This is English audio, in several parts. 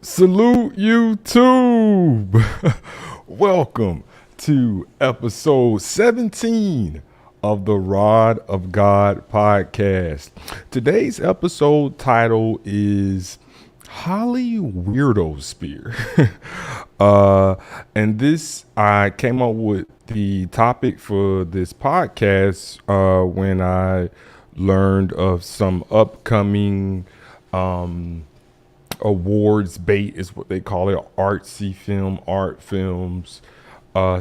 Salute YouTube! Welcome to episode 17 of the Rod of God podcast. Today's episode title is Hollyweirdosphere. And this, I came up with the topic for this podcast when I learned of some upcoming awards bait is what they call it, art films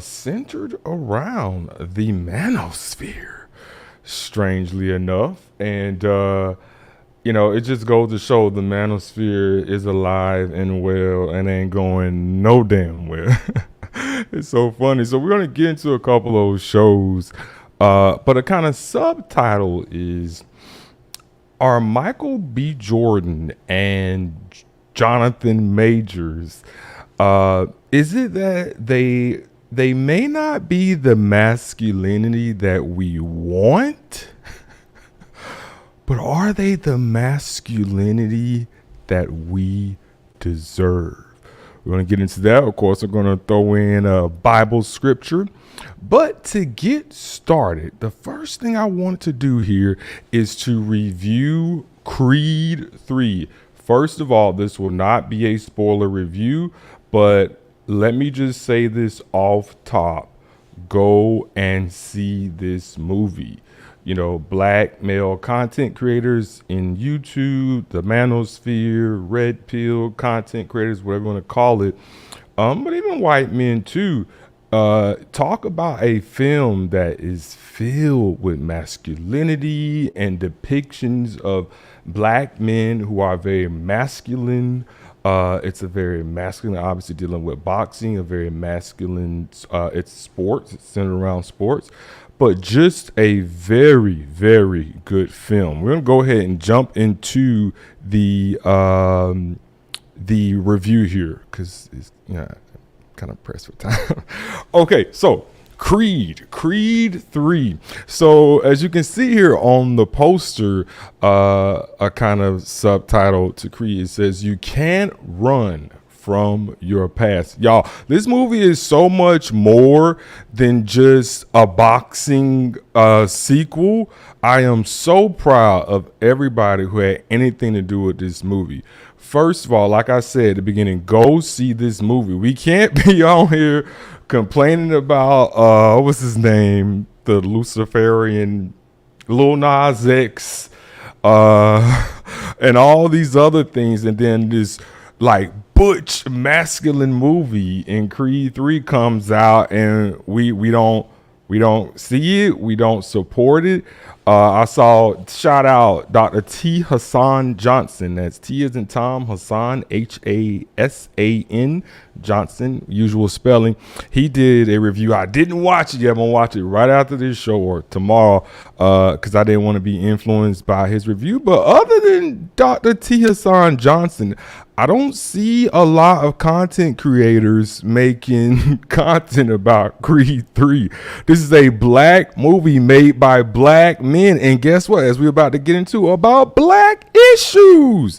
centered around the manosphere, strangely enough. And it just goes to show the manosphere is alive and well and ain't going no damn well. It's so funny. So we're going to get into a couple of those shows, but a kind of subtitle is, are Michael B. Jordan and Jonathan Majors, is it that they may not be the masculinity that we want, but are they the masculinity that we deserve? We're going to get into that. Of course, we're going to throw in a Bible scripture. But to get started, the first thing I want to do here is to review Creed 3. First of all, this will not be a spoiler review, but let me just say this off top. Go and see this movie. You know, black male content creators in YouTube, the Manosphere, Red Pill content creators, whatever you want to call it, but even white men too, talk about a film that is filled with masculinity and depictions of black men who are very masculine. It's a very masculine, obviously dealing with boxing, a very masculine, it's sports, it's centered around sports, but just a very, very good film. We're going to go ahead and jump into the review here because it's, kind of pressed for time. Okay, so Creed 3. So as you can see here on the poster, a kind of subtitle to Creed, it says, "You can't run from your past." Y'all, this movie is so much more than just a boxing sequel. I am so proud of everybody who had anything to do with this movie. First of all, like I said at the beginning, go see this movie. We can't be on here complaining about what's his name, the Luciferian Lil Nas X, and all these other things, and then this like butch masculine movie in Creed 3 comes out, and we don't see it, we don't support it. I saw, shout out Dr. T. Hassan Johnson. That's T as in Tom, Hassan, Hasan Johnson, usual spelling. He did a review. I didn't watch it yet. I'm going to watch it right after this show or tomorrow because I didn't want to be influenced by his review. But other than Dr. T. Hassan Johnson, I don't see a lot of content creators making content about Creed 3. This is a black movie made by black men. And guess what? As we're about to get into, about black issues.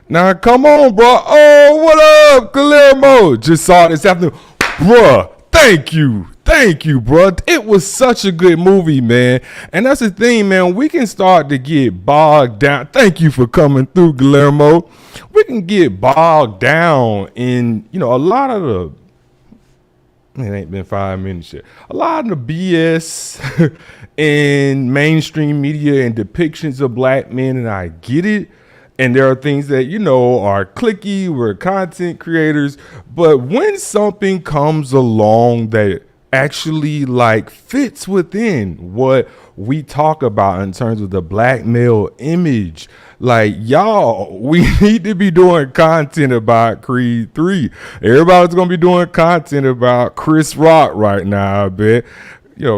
Now, come on, bro. Oh, what up, Guillermo? Just saw it this afternoon. Bruh, thank you. Thank you, bro. It was such a good movie, man. And that's the thing, man. We can start to get bogged down. Thank you for coming through, Guillermo. We can get bogged down in, a lot of the, it ain't been 5 minutes yet. A lot of the BS in mainstream media and depictions of black men, and I get it. And there are things that, are cliquey, we're content creators. But when something comes along that actually fits within what we talk about in terms of the black male image, y'all, we need to be doing content about Creed 3. Everybody's gonna be doing content about Chris Rock right now, I bet.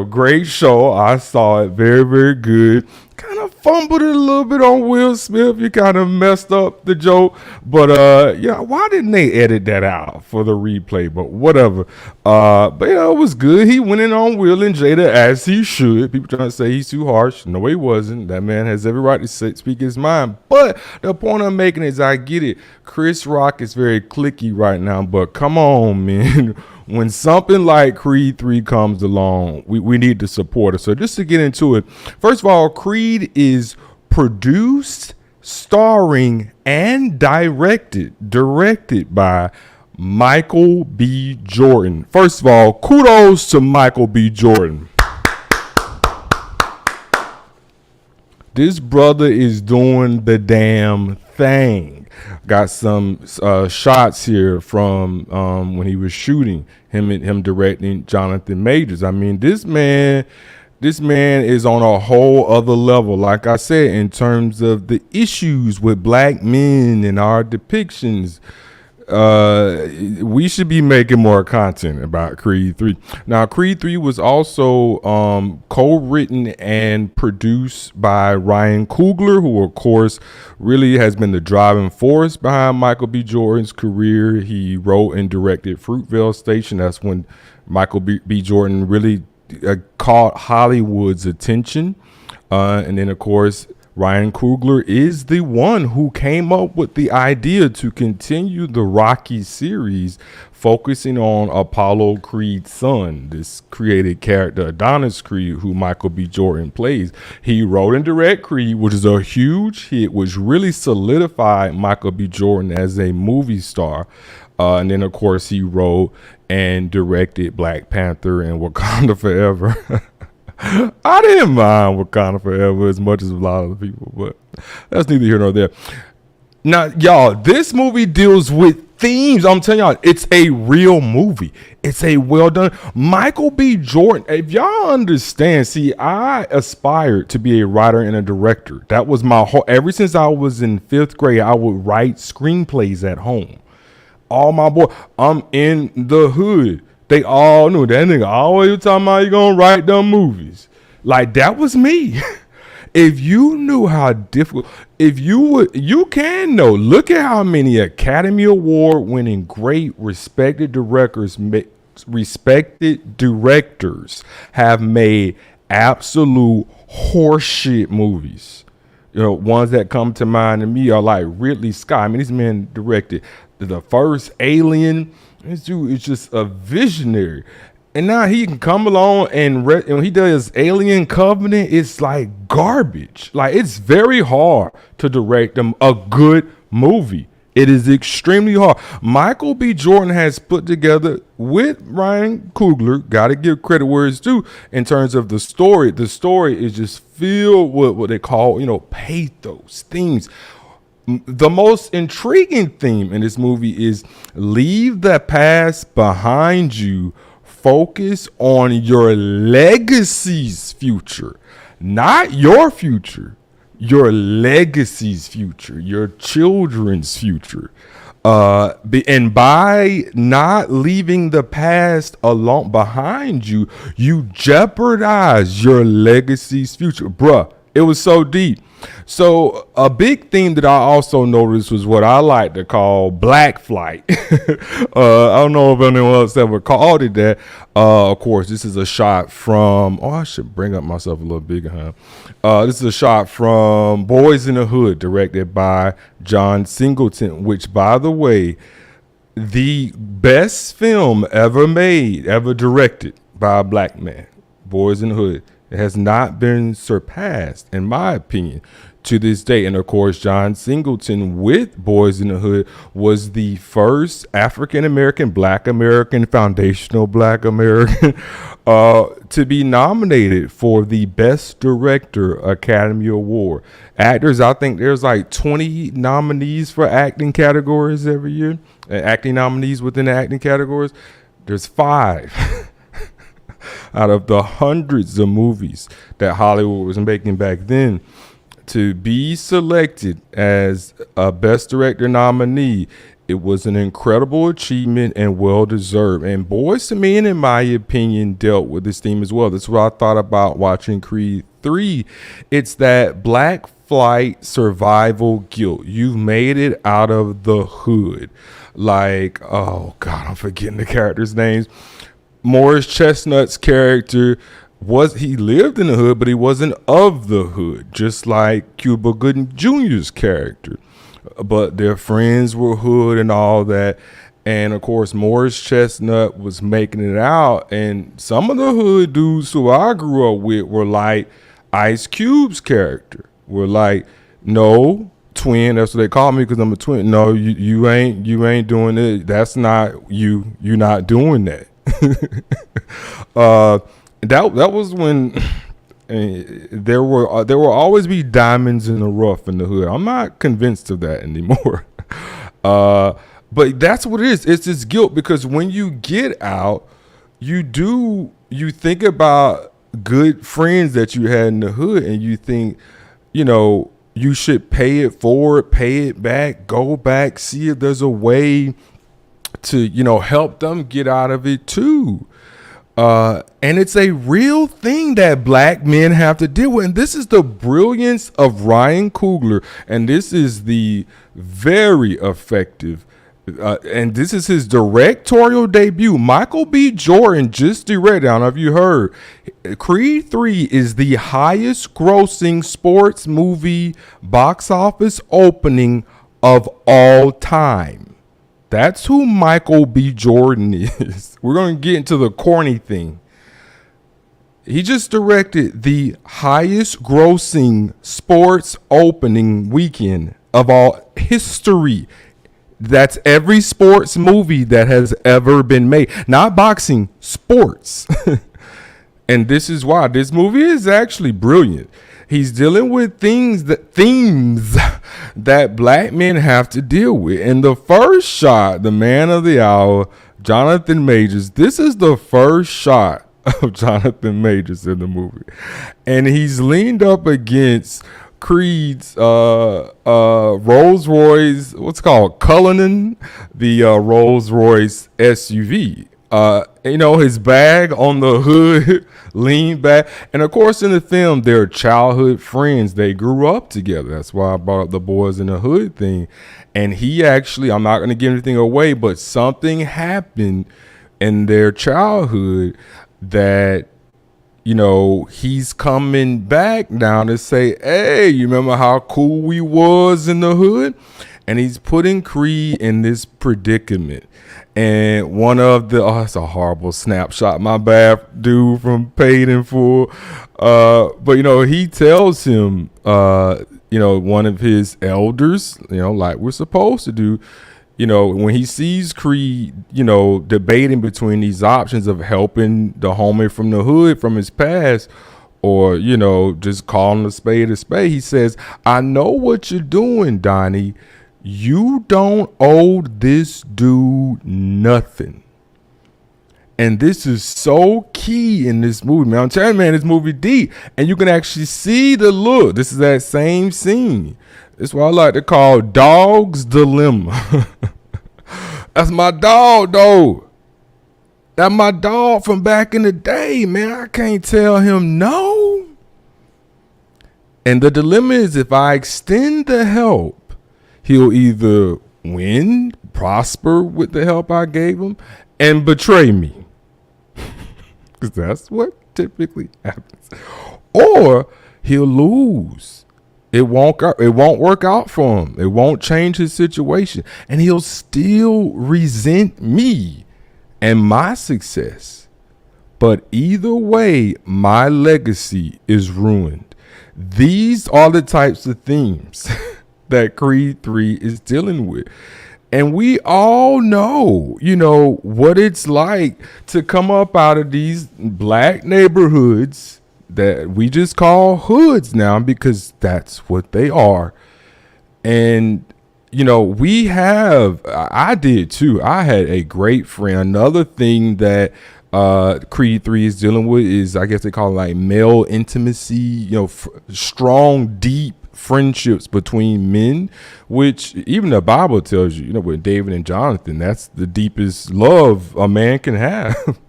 Great show. I saw it. Very, very good. kind of fumbled it a little bit on Will Smith. You kind of messed up the joke, but yeah, why didn't they edit that out for the replay? But whatever. But yeah, it was good. He went in on Will and Jada as he should. People trying to say he's too harsh. No, he wasn't. That man has every right to speak his mind. But the point I'm making is, I get it. Chris Rock is very cliquey right now, but come on, man. When something like Creed 3 comes along, we need to support it. So just to get into it, first of all, Creed is produced, starring, and directed by Michael B. Jordan. First of all, kudos to Michael B. Jordan. This brother is doing the damn thing. Got some shots here from when he was shooting, him directing Jonathan Majors. I mean, this man is on a whole other level. Like I said, in terms of the issues with black men and our depictions, we should be making more content about Creed 3. Now, Creed 3 was also co-written and produced by Ryan Coogler, who of course really has been the driving force behind Michael B. Jordan's career. He wrote and directed Fruitvale Station. That's when Michael B. Jordan really caught Hollywood's attention. And then of course, Ryan Coogler is the one who came up with the idea to continue the Rocky series, focusing on Apollo Creed's son, this created character Adonis Creed, who Michael B. Jordan plays. He wrote and directed Creed, which is a huge hit, which really solidified Michael B. Jordan as a movie star. And then, of course, he wrote and directed Black Panther and Wakanda Forever. I didn't mind Wakanda Forever as much as a lot of the people, but that's neither here nor there. Now, y'all, this movie deals with themes. I'm telling y'all, it's a real movie. It's a well done. Michael B. Jordan, if y'all understand, see, I aspired to be a writer and a director. That was my whole, ever since I was in 5th grade, I would write screenplays at home. All my boy, I'm in the hood. They all knew that nigga always talking about you gonna write them movies. Like, that was me. If you knew how difficult, if you would, you can know. Look at how many Academy Award winning, great, respected directors have made absolute horseshit movies. You know, ones that come to mind to me are like Ridley Scott. I mean, this man directed the first Alien. This dude is just a visionary. And now he can come along and when he does Alien Covenant, it's like garbage. Like, it's very hard to direct them a good movie. It is extremely hard. Michael B. Jordan has put together with Ryan Coogler, got to give credit where it's due, in terms of the story. The story is just filled with what they call, you know, pathos, themes. The most intriguing theme in this movie is leave the past behind you. Focus on your legacy's future, not your future, your legacy's future, your children's future. And by not leaving the past alone behind you, you jeopardize your legacy's future. Bruh, it was so deep. So a big theme that I also noticed was what I like to call black flight. I don't know if anyone else ever called it that. Of course, this is a shot from, I should bring up myself a little bigger, huh? This is a shot from Boys in the Hood, directed by John Singleton, which, by the way, the best film ever made, ever directed by a black man, Boys in the Hood. It has not been surpassed, in my opinion, to this day. And of course, John Singleton with Boys in the Hood was the first African-American, Black American, foundational Black American to be nominated for the Best Director Academy Award. Actors, I think there's like 20 nominees for acting categories every year. Acting nominees within the acting categories. There's 5. Out of the hundreds of movies that Hollywood was making back then, to be selected as a Best Director nominee, it was an incredible achievement and well-deserved. And Boyz II Men, in my opinion, dealt with this theme as well. That's what I thought about watching Creed 3, it's that black flight survival guilt. You've made it out of the hood. Like, oh God, I'm forgetting the characters' names. Morris Chestnut's character he lived in the hood, but he wasn't of the hood, just like Cuba Gooding Jr.'s character. But their friends were hood and all that. And of course, Morris Chestnut was making it out. And some of the hood dudes who I grew up with were like Ice Cube's character. Were like, no, twin. That's what they call me because I'm a twin. No, you ain't doing it. That's not you. You're not doing that. That was when there will always be diamonds in the rough in the hood. I'm not convinced of that anymore. But that's what it is. It's this guilt because when you get out, you think about good friends that you had in the hood, and you think, you should pay it forward, pay it back, go back, see if there's a way to, help them get out of it too. And it's a real thing that black men have to deal with. And this is the brilliance of Ryan Coogler. And this is the very effective, and this is his directorial debut. Michael B. Jordan just directed, I don't know if you heard, Creed 3 is the highest grossing sports movie box office opening of all time. That's who Michael B. Jordan is. We're going to get into the corny thing. He just directed the highest grossing sports opening weekend of all history. That's every sports movie that has ever been made. Not boxing, sports. And this is why this movie is actually brilliant. He's dealing with themes that black men have to deal with. And the first shot, the man of the hour, Jonathan Majors, this is the first shot of Jonathan Majors in the movie. And he's leaned up against Creed's Rolls Royce, what's called Cullinan, the Rolls Royce SUV. His bag on the hood, leaned back. And of course, in the film, they're childhood friends. They grew up together. That's why I brought up the boys in the hood thing. And he actually, I'm not going to give anything away, but something happened in their childhood that, he's coming back now to say, hey, you remember how cool we was in the hood? And he's putting Creed in this predicament. And one of it's a horrible snapshot, my bad, dude, from Paid in Full. But, he tells him, one of his elders, like we're supposed to do, when he sees Creed, debating between these options of helping the homie from the hood from his past or, just calling a spade, he says, I know what you're doing, Donnie. You don't owe this dude nothing. And this is so key in this movie, man. I'm telling you, man, this movie deep. And you can actually see the look. This is that same scene. This is what I like to call Dog's Dilemma. That's my dog, though. That's my dog from back in the day, man. I can't tell him no. And the dilemma is if I extend the help, he'll either win, prosper with the help I gave him, and betray me. Because that's what typically happens. Or he'll lose. It won't work out for him. It won't change his situation. And he'll still resent me and my success. But either way, my legacy is ruined. These are the types of themes that Creed 3 is dealing with. And we all know, what it's like to come up out of these black neighborhoods that we just call hoods now because that's what they are. And, I did too. I had a great friend. Another thing that Creed 3 is dealing with is, I guess they call it like male intimacy, strong, deep friendships between men, which even the Bible tells you, with David and Jonathan, that's the deepest love a man can have.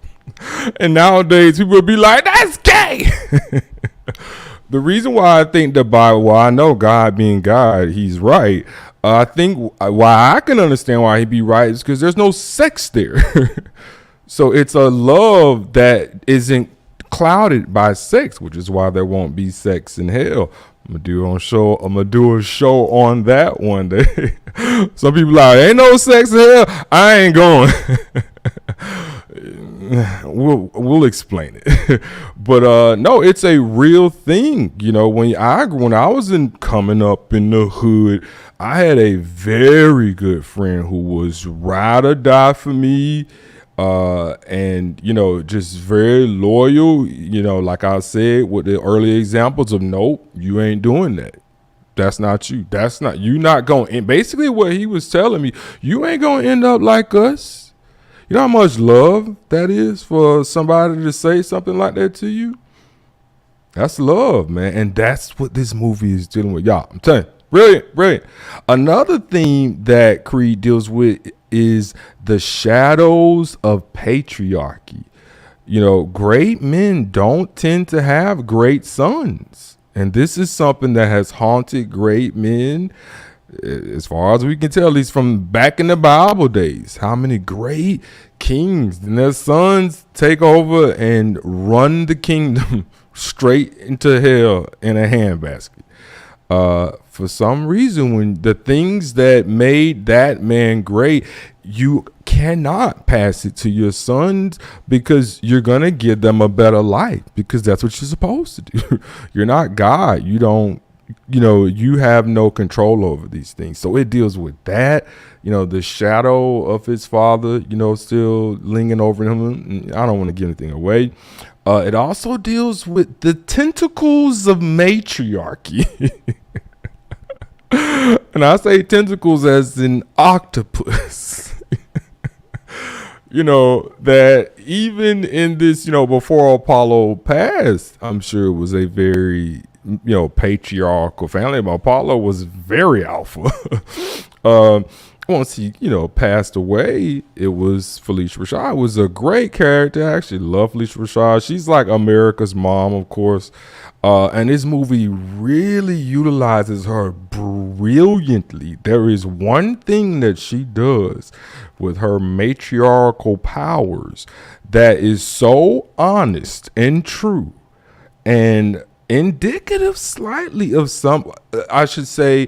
And nowadays people would be like, that's gay. The reason why I think the Bible, well, I know God being God, he's right. I think why I can understand why he'd be right is because there's no sex there. So it's a love that isn't clouded by sex, which is why there won't be sex in hell. I'm gonna do a show on that one day. Some people like, ain't no sex in hell. I ain't going. We'll explain it. But no, it's a real thing. You know, when I was coming up in the hood, I had a very good friend who was ride or die for me. And you know, just very loyal, you know, like I said with the early examples of, nope, you ain't doing that. That's not you. You not going. And basically what he was telling me, you ain't going to end up like us. You know how much love that is for somebody to say something like that to you? That's love, man. And that's what this movie is dealing with. Y'all, I'm telling you, brilliant. Another theme that Creed deals with is the shadows of patriarchy. You know, great men don't tend to have great sons. And this is something that has haunted great men, as far as we can tell, at least from back in the Bible days. How many great kings and their sons take over and run the kingdom straight into hell in a handbasket. For some reason, when the things that made that man great, you cannot pass it to your sons because you're going to give them a better life, because that's what you're supposed to do. You're not God. You don't, you know, you have no control over these things. So it deals with that, you know, the shadow of his father, you know, still lingering over him. I don't want to give anything away. It also deals with the tentacles of matriarchy. And I say tentacles as in octopus. You know, that even in this, you know, before Apollo passed, I'm sure it was a very, you know, patriarchal family. But Apollo was very alpha. Once he, you know, passed away, it was Felicia Rashad. It was a great character. I actually love Felicia Rashad. She's like America's mom, of course. And this movie really utilizes her brilliantly. There is one thing that she does with her matriarchal powers that is so honest and true and indicative slightly of some, I should say,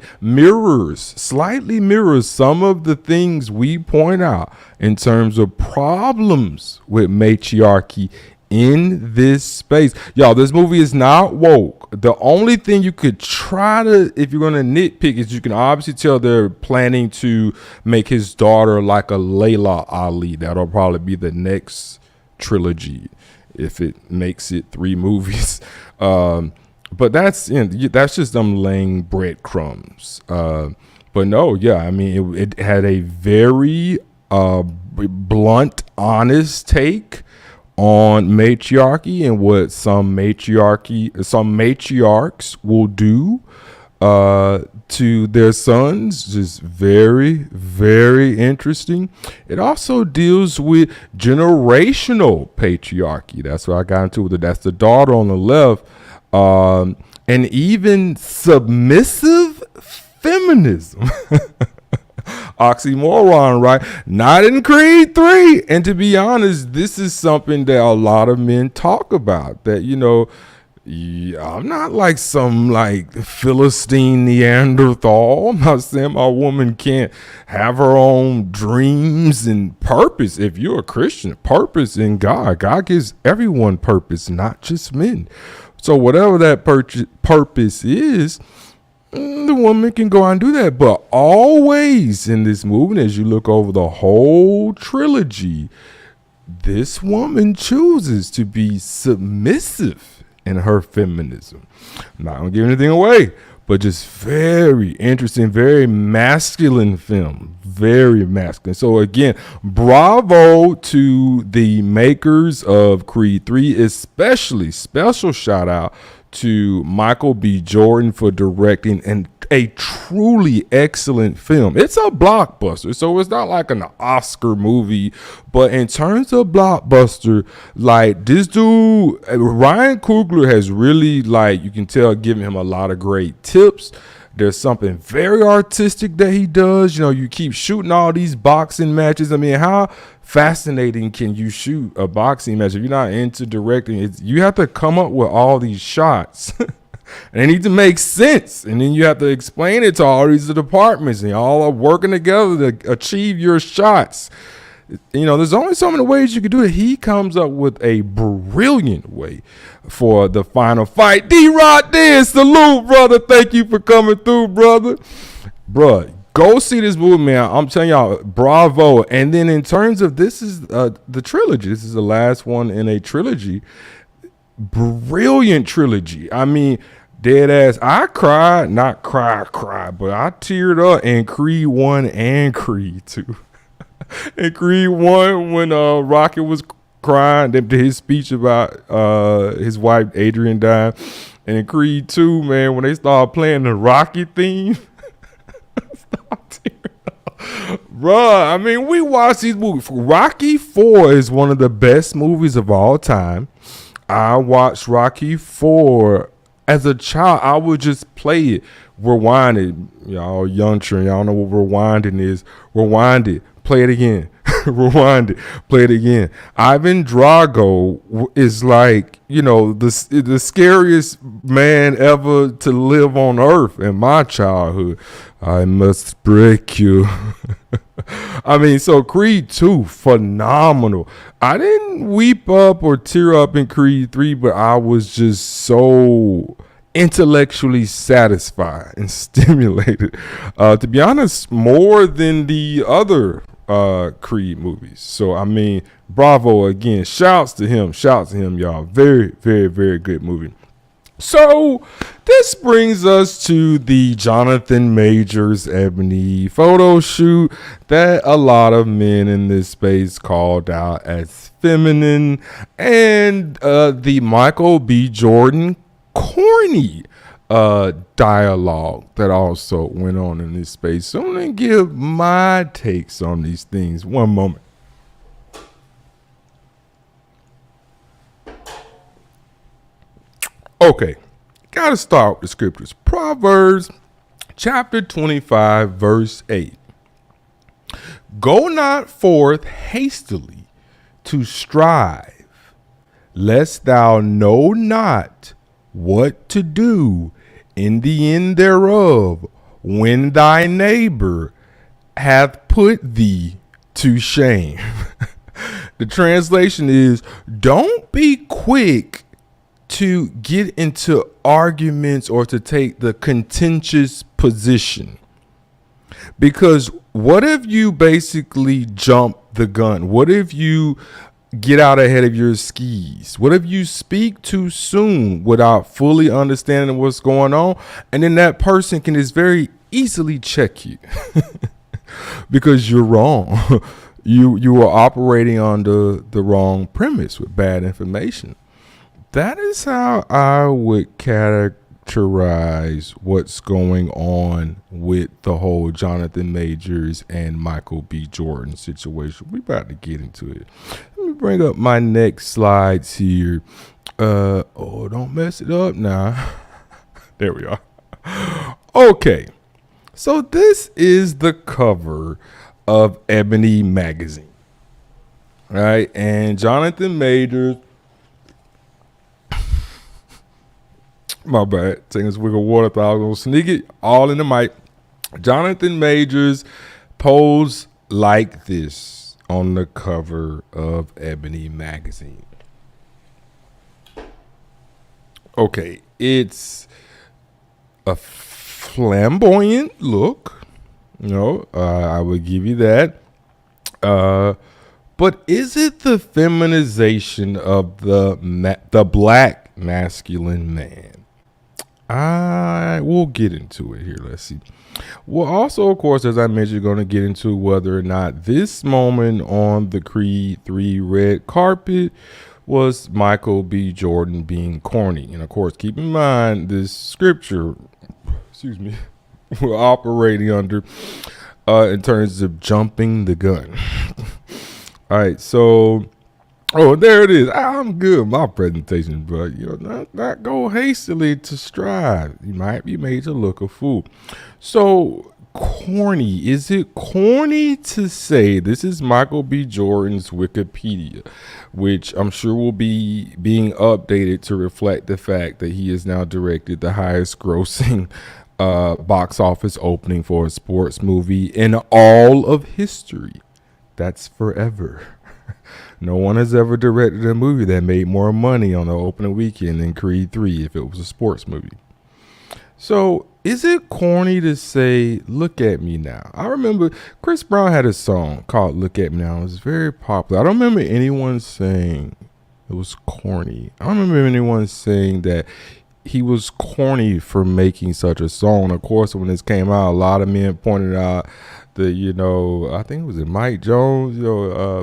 slightly mirrors some of the things we point out in terms of problems with matriarchy in this space. Y'all, this movie is not woke. The only thing you could try to, if you're going to nitpick, is you can obviously tell they're planning to make his daughter like a Layla Ali. That'll probably be the next trilogy if it makes it 3 movies. But that's just them laying breadcrumbs. But no, yeah, I mean, it had a very blunt, honest take on matriarchy and what some matriarchs will do to their sons. Just very, very interesting. It also deals with generational patriarchy. That's what I got into with it. That's the daughter on the left. And even submissive feminism. Oxymoron, right? Not in Creed 3. And to be honest, this is something that a lot of men talk about. That, you know, I'm not like some like Philistine Neanderthal. I'm not saying my woman can't have her own dreams and purpose. If you're a Christian, purpose in God. God gives everyone purpose, not just men. So whatever that purpose is, the woman can go out and do that. But always in this movie, as you look over the whole trilogy, this woman chooses to be submissive in her feminism. I'm not going to give anything away, but just very interesting, very masculine film. Very masculine. So again, bravo to the makers of Creed 3, especially special shout out to Michael B. Jordan for directing and a truly excellent film. It's a blockbuster, so it's not like an Oscar movie, but in terms of blockbuster, like this dude, Ryan Coogler has really, like, you can tell, given him a lot of great tips. There's something very artistic that he does. You know, you keep shooting all these boxing matches. I mean, how fascinating can you shoot a boxing match if you're not into directing? You have to come up with all these shots. And they need to make sense. And then you have to explain it to all these departments. And all are working together to achieve your shots. You know, there's only so many ways you can do it. He comes up with a brilliant way for the final fight. D-Rod there, salute, brother. Thank you for coming through, brother. Bruh, go see this movie, man. I'm telling y'all, bravo. And then in terms of, this is the trilogy. This is the last one in a trilogy. Brilliant trilogy. I mean, dead ass. I cried, not cry, but I teared up in Creed 1 and Creed 2. In Creed 1, when Rocket was crying to his speech about his wife Adrian dying. And in Creed 2, man, when they started playing the Rocky theme, bruh, I mean, we watch these movies. Rocky 4 is one of the best movies of all time. I watched Rocky 4 as a child. I would just play it, rewind it. Y'all young children, y'all know what rewinding is. Rewind it, play it again. Rewind it, play it again. Ivan Drago is like, you know, the scariest man ever to live on earth in my childhood. I must break you. I mean, so Creed 2, phenomenal. I didn't weep up or tear up in Creed 3, but I was just so intellectually satisfied and stimulated. To be honest, more than the other Creed movies. So, I mean, bravo again. Shouts to him, y'all. Very, very, very good movie. So this brings us to the Jonathan Majors Ebony photo shoot that a lot of men in this space called out as feminine, and the Michael B. Jordan Corny dialogue that also went on in this space. So I'm going to give my takes on these things. One moment. Okay, gotta start with the scriptures. Proverbs chapter 25, verse 8. Go not forth hastily to strive, lest thou know not what to do in the end thereof, when thy neighbor hath put thee to shame. The translation is, don't be quick to get into arguments or to take the contentious position. Because what if you basically jump the gun? What if you get out ahead of your skis? What if you speak too soon without fully understanding what's going on? And then that person can just very easily check you because you're wrong. You are operating under the wrong premise with bad information. That is how I would characterize what's going on with the whole Jonathan Majors and Michael B. Jordan situation. We're about to get into it. Let me bring up my next slides here. Don't mess it up now. There we are. Okay. So this is the cover of Ebony magazine. All right. And Jonathan Majors, my bad, taking a swig of water, thought I was going to sneak it all in the mic. Jonathan Majors posed like this on the cover of Ebony magazine. Okay, it's a flamboyant look. You know, I would give you that. But is it the feminization of the black masculine man? I will get into it here. Let's see. Well, also, of course, as I mentioned, going to get into whether or not this moment on the Creed 3 red carpet was Michael B. Jordan being corny. And of course, keep in mind this scripture, excuse me, we're operating under in terms of jumping the gun. All right, so there it is. I'm good with my presentation, but not go hastily to strive. You might be made to look a fool. So corny. Is it corny to say, this is Michael B. Jordan's Wikipedia, which I'm sure will be being updated to reflect the fact that he has now directed the highest grossing box office opening for a sports movie in all of history. That's forever. No one has ever directed a movie that made more money on the opening weekend than Creed 3 if it was a sports movie. So is it corny to say, look at me now? I remember Chris Brown had a song called Look at Me Now. It was very popular. I don't remember anyone saying it was corny. I don't remember anyone saying that he was corny for making such a song. Of course, when this came out, a lot of men pointed out that, I think it was Mike Jones,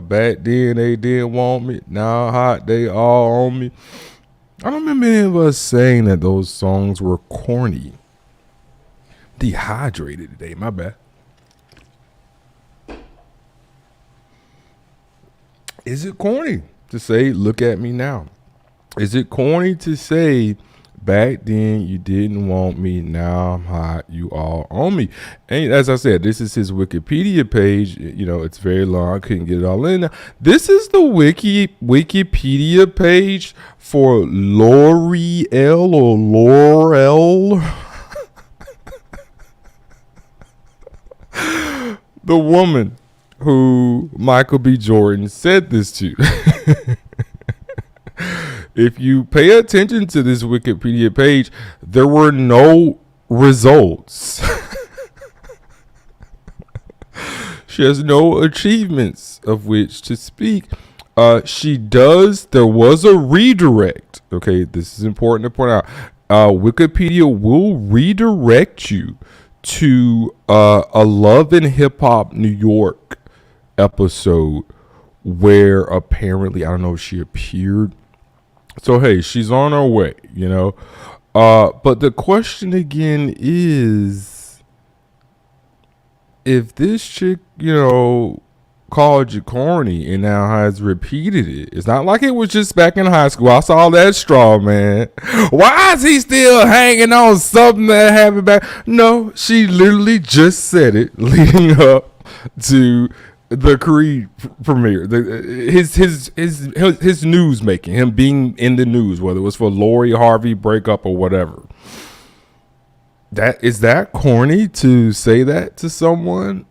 back then they didn't want me. Now hot, they all on me. I don't remember any of us saying that those songs were corny. Dehydrated today, my bad. Is it corny to say, look at me now? Is it corny to say, back then you didn't want me, now I'm hot, you all on me? And as I said, this is his Wikipedia page. It's very long. I couldn't get it all in. This is the Wikipedia page for L'Oreal or Laurel. The woman who Michael B. Jordan said this to. If you pay attention to this Wikipedia page, there were no results. She has no achievements of which to speak. There was a redirect. Okay, this is important to point out. Wikipedia will redirect you to a Love and Hip Hop New York episode where apparently, I don't know if she appeared. So, hey, she's on her way, But the question again is, if this chick, called you corny and now has repeated it, it's not like it was just back in high school. I saw that straw, man. Why is he still hanging on something that happened back? No, she literally just said it leading up to the Creed premiere, his news making, him being in the news, whether it was for Lori Harvey breakup or whatever. Is that corny to say that to someone?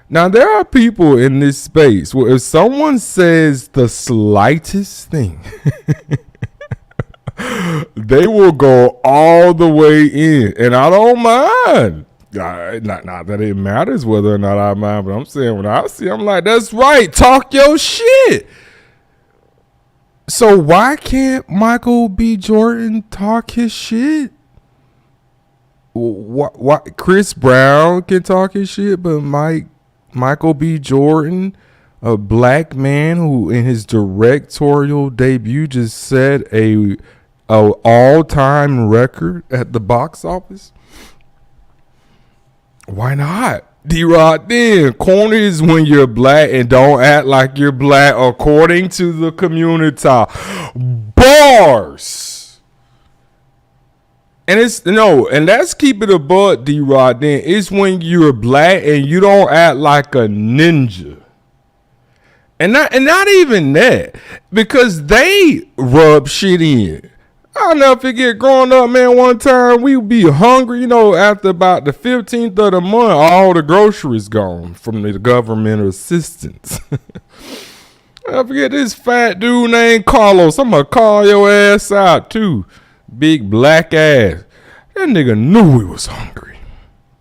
Now there are people in this space where if someone says the slightest thing, they will go all the way in, and I don't mind. Not that it matters whether or not I mind, but I'm saying when I see, I'm like, that's right, talk your shit. So why can't Michael B. Jordan talk his shit? What Chris Brown can talk his shit, but Michael B. Jordan, a black man who in his directorial debut just set a all-time record at the box office. Why not? D-Rod, then corny is when you're black and don't act like you're black according to the community. Bars. And and let's keep it above, D-Rod, then it's when you're black and you don't act like a ninja. And not even that, because they rub shit in. I'll never forget growing up, man, one time we would be hungry, after about the 15th of the month, all the groceries gone from the government assistance. I forget this fat dude named Carlos. I'm going to call your ass out too. Big black ass. That nigga knew we was hungry.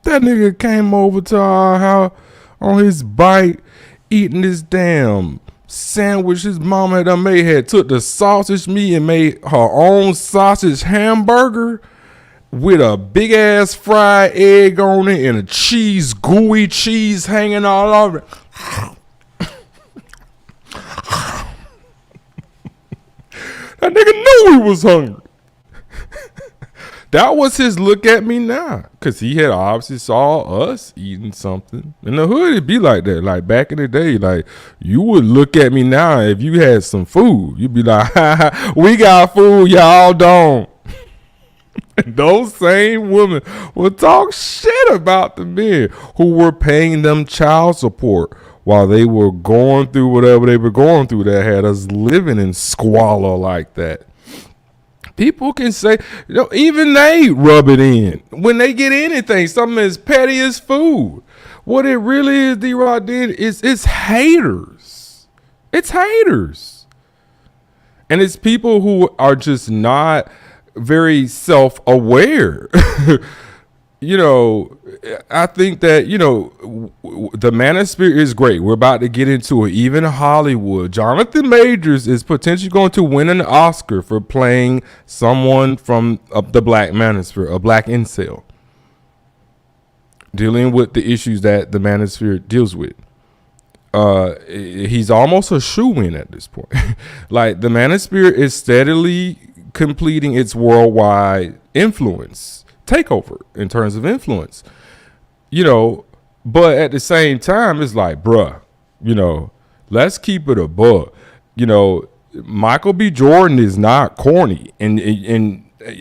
That nigga came over to our house on his bike, eating this damn sandwich his mama had took the sausage meat and made her own sausage hamburger with a big ass fried egg on it and a gooey cheese hanging all over it. was hungry. That was his look at me now. Because he had obviously saw us eating something. In the hood, it'd be like that. Like back in the day, like you would look at me now if you had some food. You'd be like, we got food, y'all don't. And those same women would talk shit about the men who were paying them child support while they were going through whatever they were going through that had us living in squalor like that. People can say, you know, even they rub it in when they get anything, something as petty as food. What it really is, D-Rod, is it's haters. It's haters. And it's people who are just not very self-aware. You know, I think that, you know, the Manosphere is great. We're about to get into it. Even Hollywood. Jonathan Majors is potentially going to win an Oscar for playing someone from the Black Manosphere, a Black INCEL, dealing with the issues that the Manosphere deals with. He's almost a shoo-in at this point. Like, the Manosphere is steadily completing its worldwide influence takeover in terms of influence, you know, but at the same time, it's like, bruh, you know, let's keep it above. You know, Michael B. Jordan is not corny, and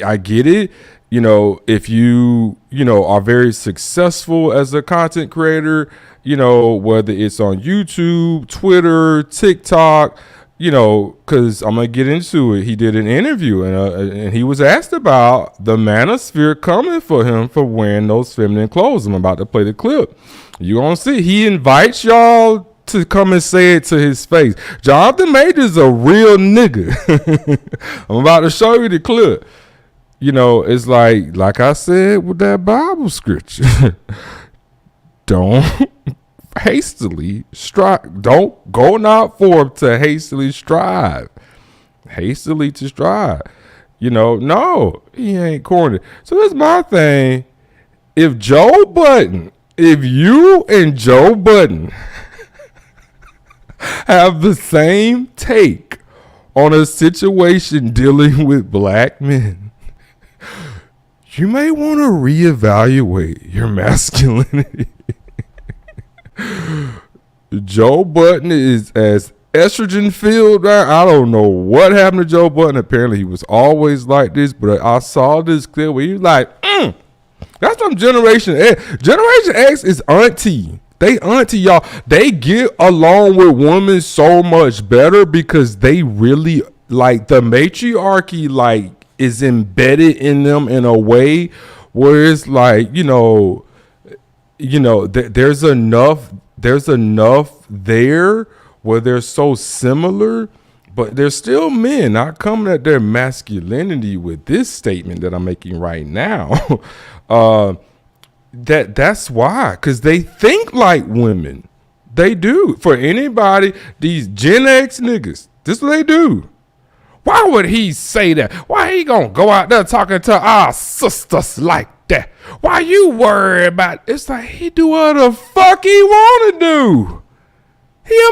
I get it. You know, if you know, are very successful as a content creator, you know, whether it's on YouTube, Twitter, TikTok, you know, because I'm going to get into it. He did an interview and he was asked about the Manosphere coming for him for wearing those feminine clothes. I'm about to play the clip. You're going to see. He invites y'all to come and say it to his face. Jonathan Majors is a real nigga. I'm about to show you the clip. You know, it's like I said with that Bible scripture. Don't hastily strive. Don't go not forth to hastily strive. Hastily to strive. You know, no, he ain't corny. So that's my thing. If you and Joe Budden have the same take on a situation dealing with black men, you may want to reevaluate your masculinity. Joe Budden is as estrogen filled. I don't know what happened to Joe Budden. Apparently he was always like this, but I saw this clip where he was like, that's from Generation X. Generation X is auntie. They auntie, y'all. They get along with women so much better because they really, like, the matriarchy, like, is embedded in them in a way where it's like, you know, there's enough there where they're so similar, but they're still men, not coming at their masculinity with this statement that I'm making right now. That's why, because they think like women. They do. For anybody, these Gen X niggas, this is what they do. Why would he say that? Why he gonna go out there talking to our sisters like that? Why you worry about? It's like he do what the fuck he wanna do. He a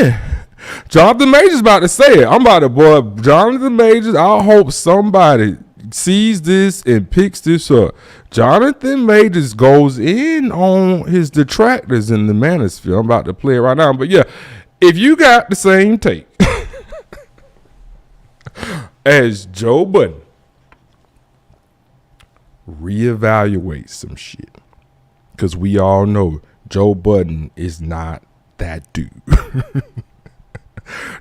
man. Jonathan Majors about to say it. I'm about to, boy, Jonathan Majors, I hope somebody sees this and picks this up. Jonathan Majors goes in on his detractors in the Manosphere. I'm about to play it right now. But yeah, if you got the same take as Joe Budden, reevaluate some shit. Because we all know Joe Budden is not that dude.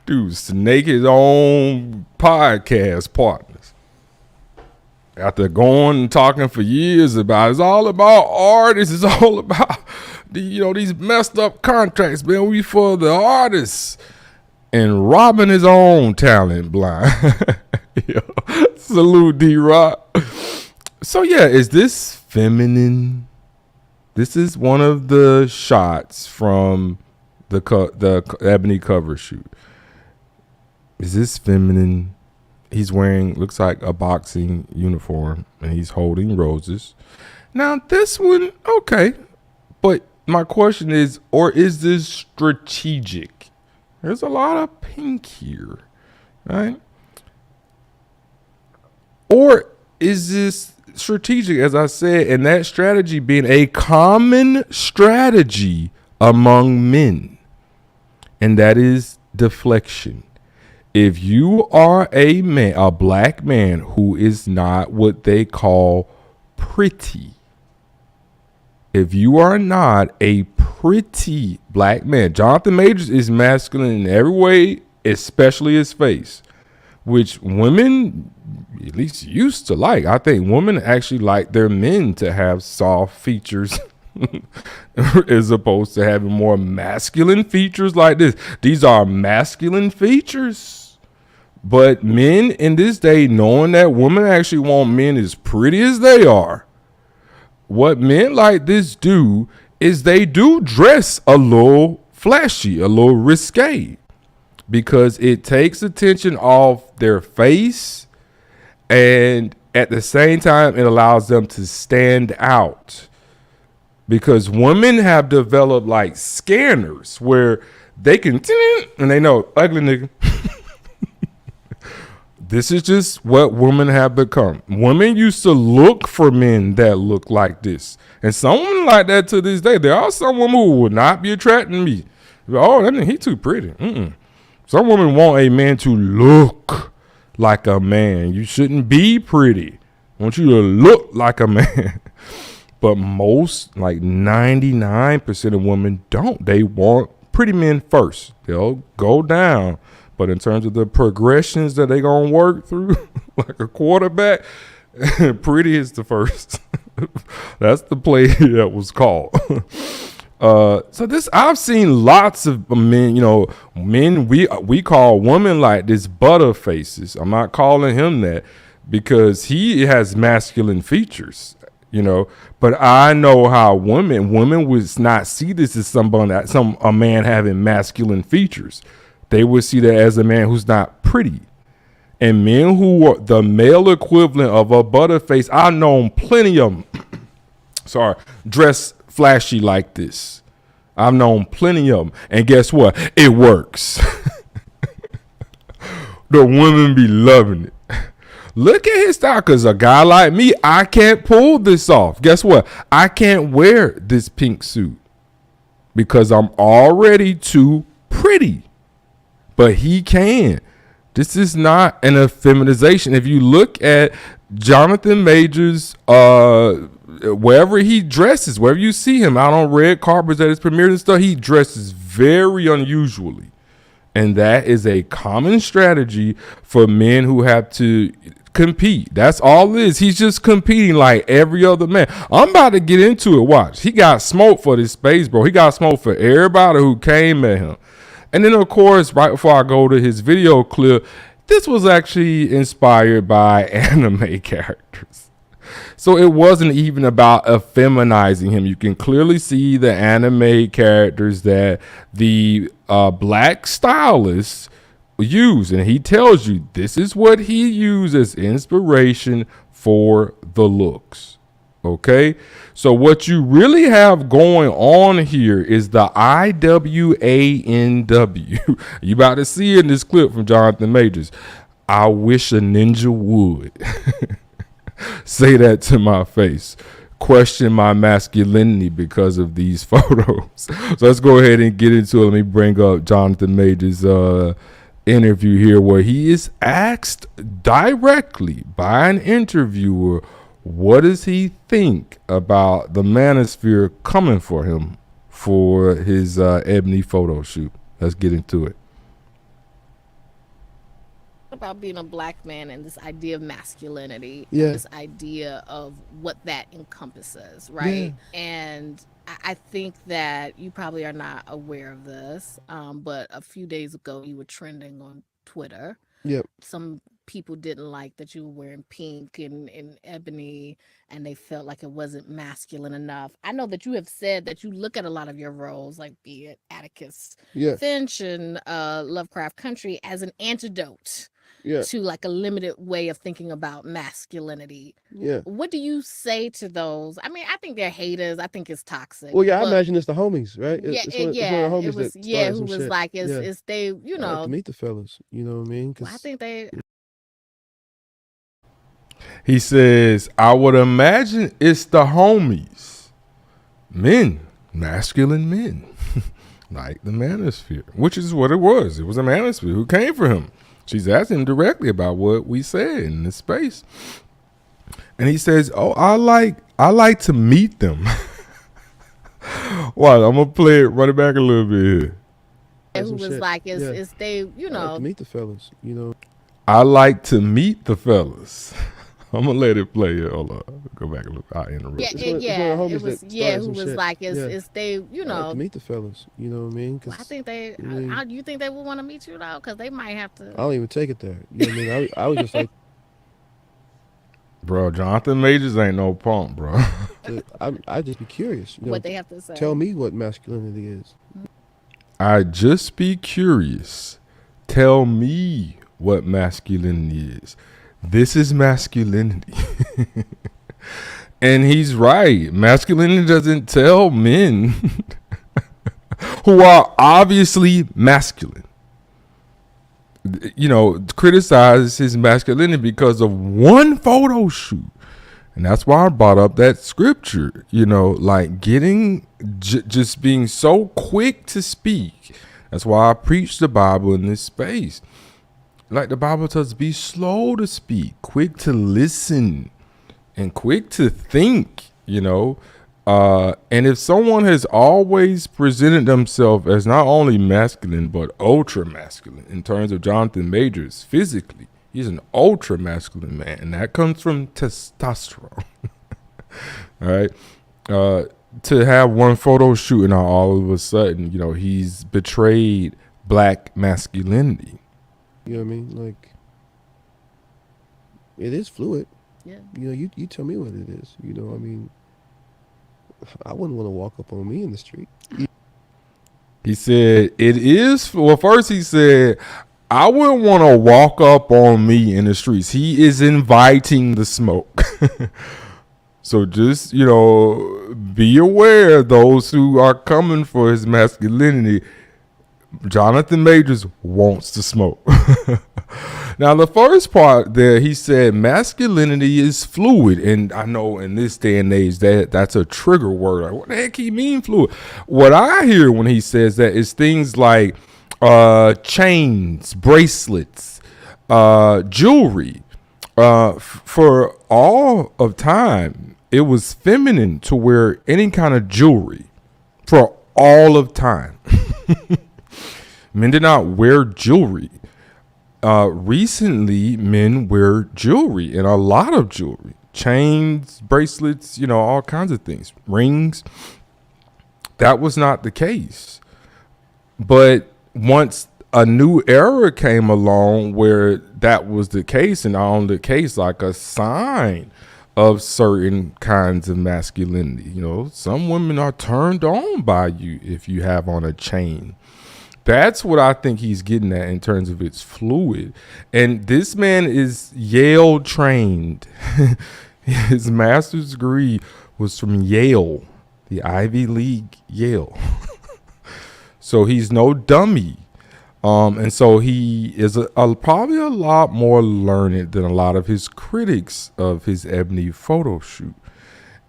Dude, snake his own podcast partners. After going and talking for years about it's all about artists, it's all about these messed up contracts, man. We for the artists. And robbing his own talent blind. Yo, salute D-Rock. So yeah, is this feminine? This is one of the shots from the Ebony cover shoot. Is this feminine? He's wearing, looks like a boxing uniform, and he's holding roses. Now this one, okay, but my question is, or is this strategic? There's a lot of pink here, right? Or is this strategic, as I said, and that strategy being a common strategy among men? And that is deflection. If you are a man, a black man who is not what they call pretty, if you are not a pretty black man, Jonathan Majors is masculine in every way, especially his face, which women at least used to like. I think women actually like their men to have soft features as opposed to having more masculine features like this. These are masculine features. But men in this day, knowing that women actually want men as pretty as they are, what men like this do is they do dress a little flashy, a little risque, because it takes attention off their face, and at the same time it allows them to stand out. Because women have developed like scanners where they can, and they know, ugly nigga. This is just what women have become. Women used to look for men that look like this. And some women like that to this day. There are some women who would not be attracting me. Oh, that nigga, he too pretty. Some women want a man to look like a man. You shouldn't be pretty. I want you to look like a man. But most, like 99% of women don't. They want pretty men first. They'll go down. But in terms of the progressions that they gonna work through, like a quarterback, pretty is the first. That's the play that was called. So this, I've seen lots of men, men we call women like this butter faces. I'm not calling him that because he has masculine features, But I know how women would not see this as a man having masculine features. They would see that as a man who's not pretty. And men who are the male equivalent of a butterface, I've known plenty of them, dress flashy like this. I've known plenty of them. And guess what? It works. The women be loving it. Look at his style, because a guy like me, I can't pull this off. Guess what? I can't wear this pink suit because I'm already too pretty. But he can. This is not an effeminization. If you look at Jonathan Majors, wherever he dresses, wherever you see him out on red carpets at his premieres and stuff, he dresses very unusually. And that is a common strategy for men who have to compete. That's all it is. He's just competing like every other man. I'm about to get into it. Watch. He got smoked for this space, bro. He got smoked for everybody who came at him. And then, of course, right before I go to his video clip, this was actually inspired by anime characters. So it wasn't even about effeminizing him. You can clearly see the anime characters that the black stylists use. And he tells you this is what he used as inspiration for the looks. Okay, so what you really have going on here is the IWANW. You about to see in this clip from Jonathan Majors. I wish a ninja would say that to my face. Question my masculinity because of these photos. So let's go ahead and get into it. Let me bring up Jonathan Majors' interview here, where he is asked directly by an interviewer, what does he think about the Manosphere coming for him for his Ebony photo shoot? Let's get into it. About being a black man and this idea of masculinity, this idea of what that encompasses, right? And I think that you probably are not aware of this, but a few days ago you were trending on Twitter. Some people didn't like that you were wearing pink and ebony, and they felt like it wasn't masculine enough. I know that you have said that you look at a lot of your roles, like be it Atticus Finch and Lovecraft Country, as an antidote to like a limited way of thinking about masculinity. What do you say to those? I mean, I think they're haters. I think it's toxic. Well, I imagine it's the homies, right? It's one of the homies who was like, it's they, I like to meet the fellas, you know what I mean? I think they. He says, I would imagine it's the homies, men, masculine men, like the manosphere, which is what it was. It was a manosphere who came for him. She's asking him directly about what we said in this space. And he says, oh, I like to meet them. Well, I'm going to run it back a little bit here. Who was like, is they, you know. I like to meet the fellas, you know. I like to meet the fellas. I'm gonna let it play here. Hold on. Go back a little. I'll interrupt. It was who was like, is they, you know. I like to meet the fellas, you know what I mean? I think they, you think they would want to meet you though? Because they might have to. I don't even take it there. You know what I mean? I was just like. Bro, Jonathan Majors ain't no punk, bro. I just be curious. You know, what they have to say. Tell me what masculinity is. I just be curious. Tell me what masculinity is. This is masculinity. And he's right. Masculinity doesn't tell men who are obviously masculine, you know, criticize his masculinity because of one photo shoot. And that's why I brought up that scripture, you know, like getting, just being so quick to speak. That's why I preach the Bible in this space. Like the Bible tells us, be slow to speak, quick to listen, and quick to think, you know. And if someone has always presented themselves as not only masculine, but ultra masculine in terms of Jonathan Majors physically, he's an ultra masculine man, and that comes from testosterone. All right. To have one photo shoot and all of a sudden, you know, he's betrayed black masculinity. You know what I mean? Like, it is fluid. Yeah. You know, you tell me what it is. You know, I mean, I wouldn't want to walk up on me in the street. He said, it is, well, first he said, I wouldn't want to walk up on me in the streets. He is inviting the smoke. So just, you know, be aware of those who are coming for his masculinity. Jonathan Majors wants to smoke. Now, the first part there, he said masculinity is fluid. And I know in this day and age that's a trigger word. Like, what the heck he mean fluid? What I hear when he says that is things like chains, bracelets, jewelry. For all of time, it was feminine to wear any kind of jewelry for all of time. Men did not wear jewelry. Recently, men wear jewelry, and a lot of jewelry, chains, bracelets, you know, all kinds of things, rings. That was not the case. But once a new era came along where that was the case, and on the case like a sign of certain kinds of masculinity, you know, some women are turned on by you if you have on a chain. That's what I think he's getting at in terms of it's fluid. And this man is Yale-trained. His master's degree was from Yale, the Ivy League Yale. So he's no dummy. And so he is probably a lot more learned than a lot of his critics of his Ebony photo shoot.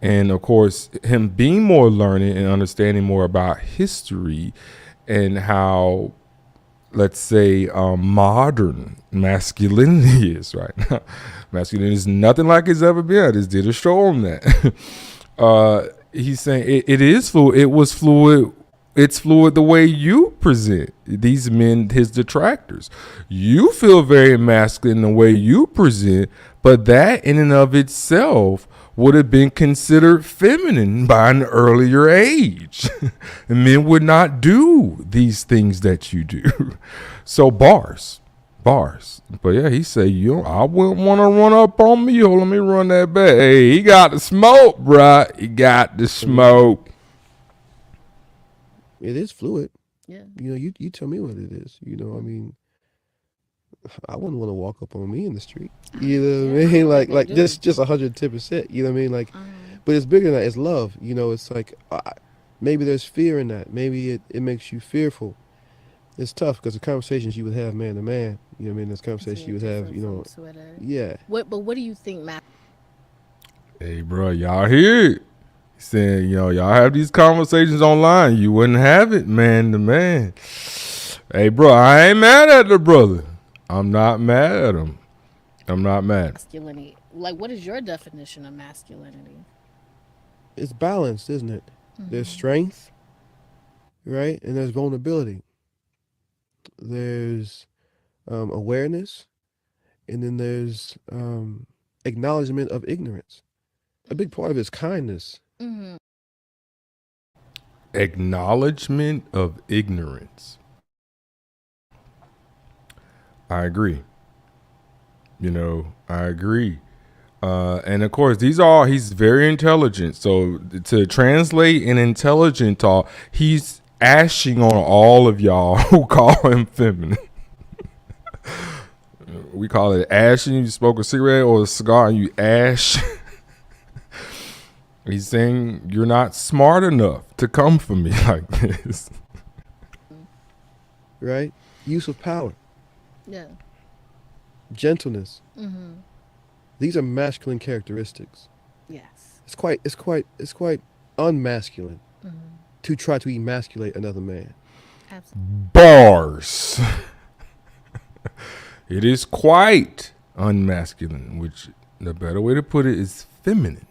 And of course, him being more learned and understanding more about history and how, let's say, modern masculinity is right now. Masculinity is nothing like it's ever been. I just did a show on that. He's saying it is fluid. It was fluid. It's fluid the way you present. These men, his detractors. You feel very masculine the way you present, but that in and of itself would have been considered feminine by an earlier age. And men would not do these things that you do. So bars. But yeah, he said, I wouldn't want to run up on me. Let me run that back. Hey, he got the smoke, bruh. He got the smoke. It is fluid. Yeah. You know, you tell me what it is. You know, I mean, I wouldn't want to walk up on me in the street. You know what I mean? Like just 110%. You know what I mean? Like, but it's bigger than that. It's love. You know, it's like maybe there's fear in that. Maybe it makes you fearful. It's tough because the conversations you would have man to man. You know what I mean? There's conversations you would have. You know. Twitter. Yeah. But what do you think, Matt? Hey, bro, y'all hear it? He's saying, y'all have these conversations online. You wouldn't have it man to man. Hey, bro, I ain't mad at the brother. I'm not mad at him. I'm not mad. Masculinity. Like, what is your definition of masculinity? It's balanced, isn't it? Mm-hmm. There's strength, right? And there's vulnerability. There's awareness, and then there's acknowledgement of ignorance. A big part of it is kindness. Mm-hmm. Acknowledgement of ignorance. I agree. I agree. And of course, he's very intelligent. So to translate an intelligent talk, he's ashing on all of y'all who call him feminine. We call it ashing. You smoke a cigarette or a cigar and you ash. He's saying you're not smart enough to come for me like this. Right? Use of power. Yeah. Gentleness. Mm-hmm. These are masculine characteristics. Yes. It's quite unmasculine to try to emasculate another man. Absolutely. Bars. It is quite unmasculine, which the better way to put it is feminine.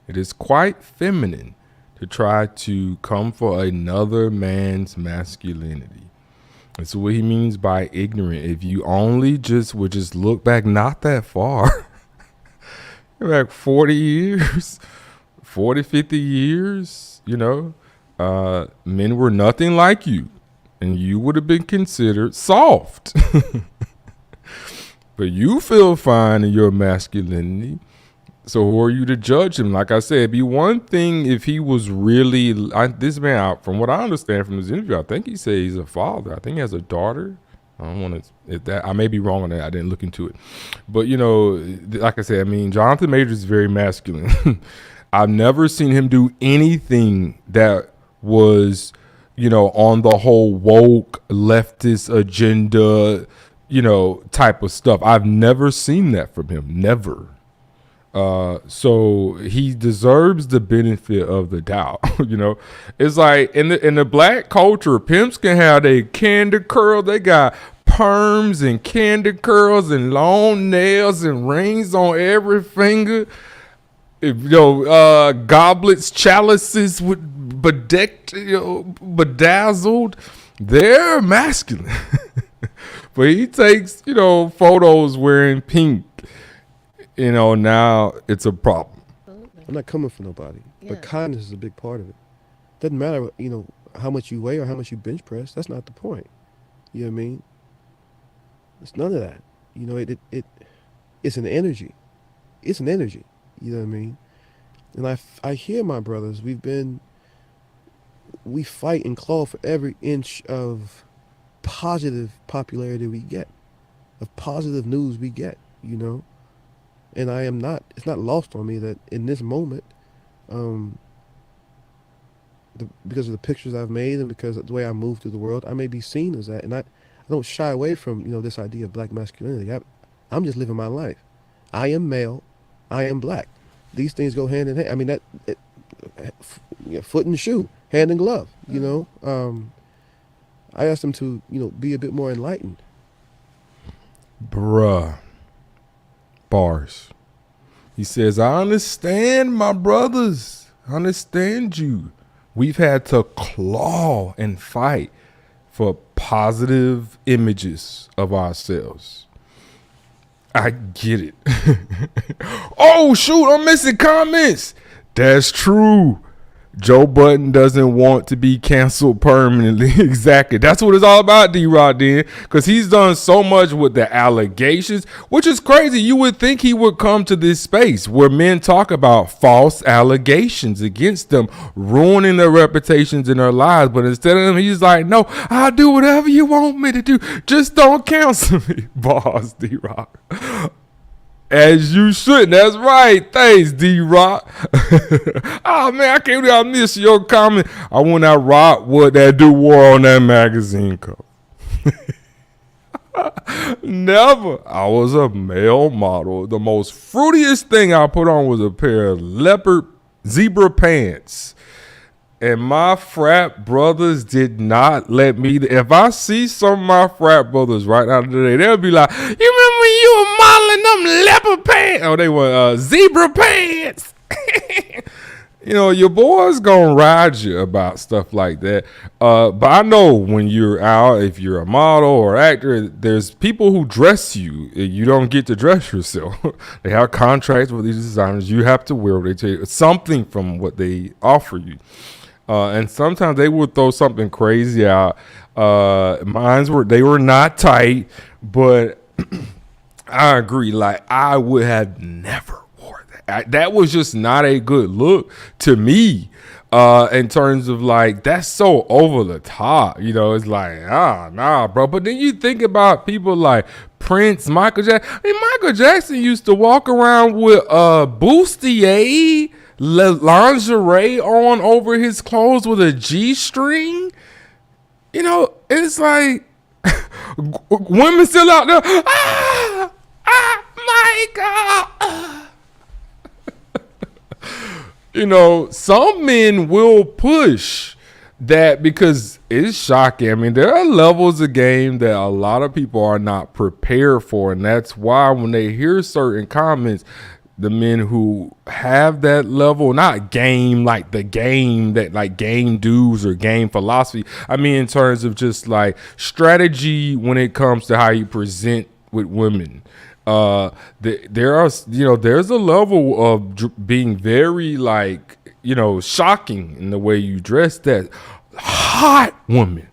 It is quite feminine to try to come for another man's masculinity. That's what he means by ignorant. If you only would just look back not that far, like 40 years, 40, 50 years, men were nothing like you and you would have been considered soft. But you feel fine in your masculinity. So who are you to judge him? Like I said, it'd be one thing if he was really this man. From what I understand from his interview, I think he said he's a father. I think he has a daughter. I don't want to. I may be wrong on that. I didn't look into it, but like I said, I mean, Jonathan Majors is very masculine. I've never seen him do anything that was, on the whole woke leftist agenda, type of stuff. I've never seen that from him. Never. So he deserves the benefit of the doubt. It's like in the black culture, pimps can have their candy curl. They got perms and candy curls and long nails and rings on every finger. Goblets, chalices with bedazzled. They're masculine. But he takes, photos wearing pink. Now it's a problem. I'm not coming for nobody, but kindness is a big part of it. Doesn't matter, how much you weigh or how much you bench press. That's not the point. You know what I mean? It's none of that. It's an energy. It's an energy. You know what I mean? And I hear my brothers. We fight and claw for every inch of positive popularity we get, of positive news we get. And it's not lost on me that in this moment, because of the pictures I've made and because of the way I move through the world, I may be seen as that. And I don't shy away from, this idea of black masculinity. I'm just living my life. I am male. I am black. These things go hand in hand. I mean, foot and shoe, hand and glove, I asked them to, be a bit more enlightened. Bruh. Bars. He says, I understand, my brothers. I understand you. We've had to claw and fight for positive images of ourselves. I get it. Oh, shoot, I'm missing comments. That's true. Joe Budden doesn't want to be canceled permanently. Exactly. That's what it's all about, D-Rod, then. Because he's done so much with the allegations, which is crazy. You would think he would come to this space where men talk about false allegations against them, ruining their reputations and their lives. But instead of him, he's like, no, I'll do whatever you want me to do. Just don't cancel me. Boss, D-Rod. As you should. That's right. Thanks, D-Rock. Oh, man, I can't believe I missed your comment. I went out rock what that dude wore on that magazine cover. Never. I was a male model. The most fruitiest thing I put on was a pair of leopard zebra pants. And my frat brothers did not let me. If I see some of my frat brothers right now today, they'll be like, "You remember when you were modeling them leopard pants? Oh, they were zebra pants." You know, your boys gonna ride you about stuff like that. But I know when you're out, if you're a model or actor, there's people who dress you. You don't get to dress yourself. They have contracts with these designers. You have to wear what they tell you, something from what they offer you. And sometimes they would throw something crazy out. They were not tight, but I agree. Like, I would have never wore that. That was just not a good look to me. In terms of like, that's so over the top, you know, it's like, nah, bro. But then you think about people like Prince, Michael Jackson. I mean, Michael Jackson used to walk around with bustier lingerie on over his clothes with a G-string. You know, it's like women still out there. Michael. You know, some men will push that because it's shocking. I mean, there are levels of game that a lot of people are not prepared for. And that's why when they hear certain comments, the men who have that level, not game like the game that like game dudes or game philosophy. I mean, in terms of just like strategy when it comes to how you present with women. There are, you know, there's a level of being very like, you know, shocking in the way you dress that hot woman,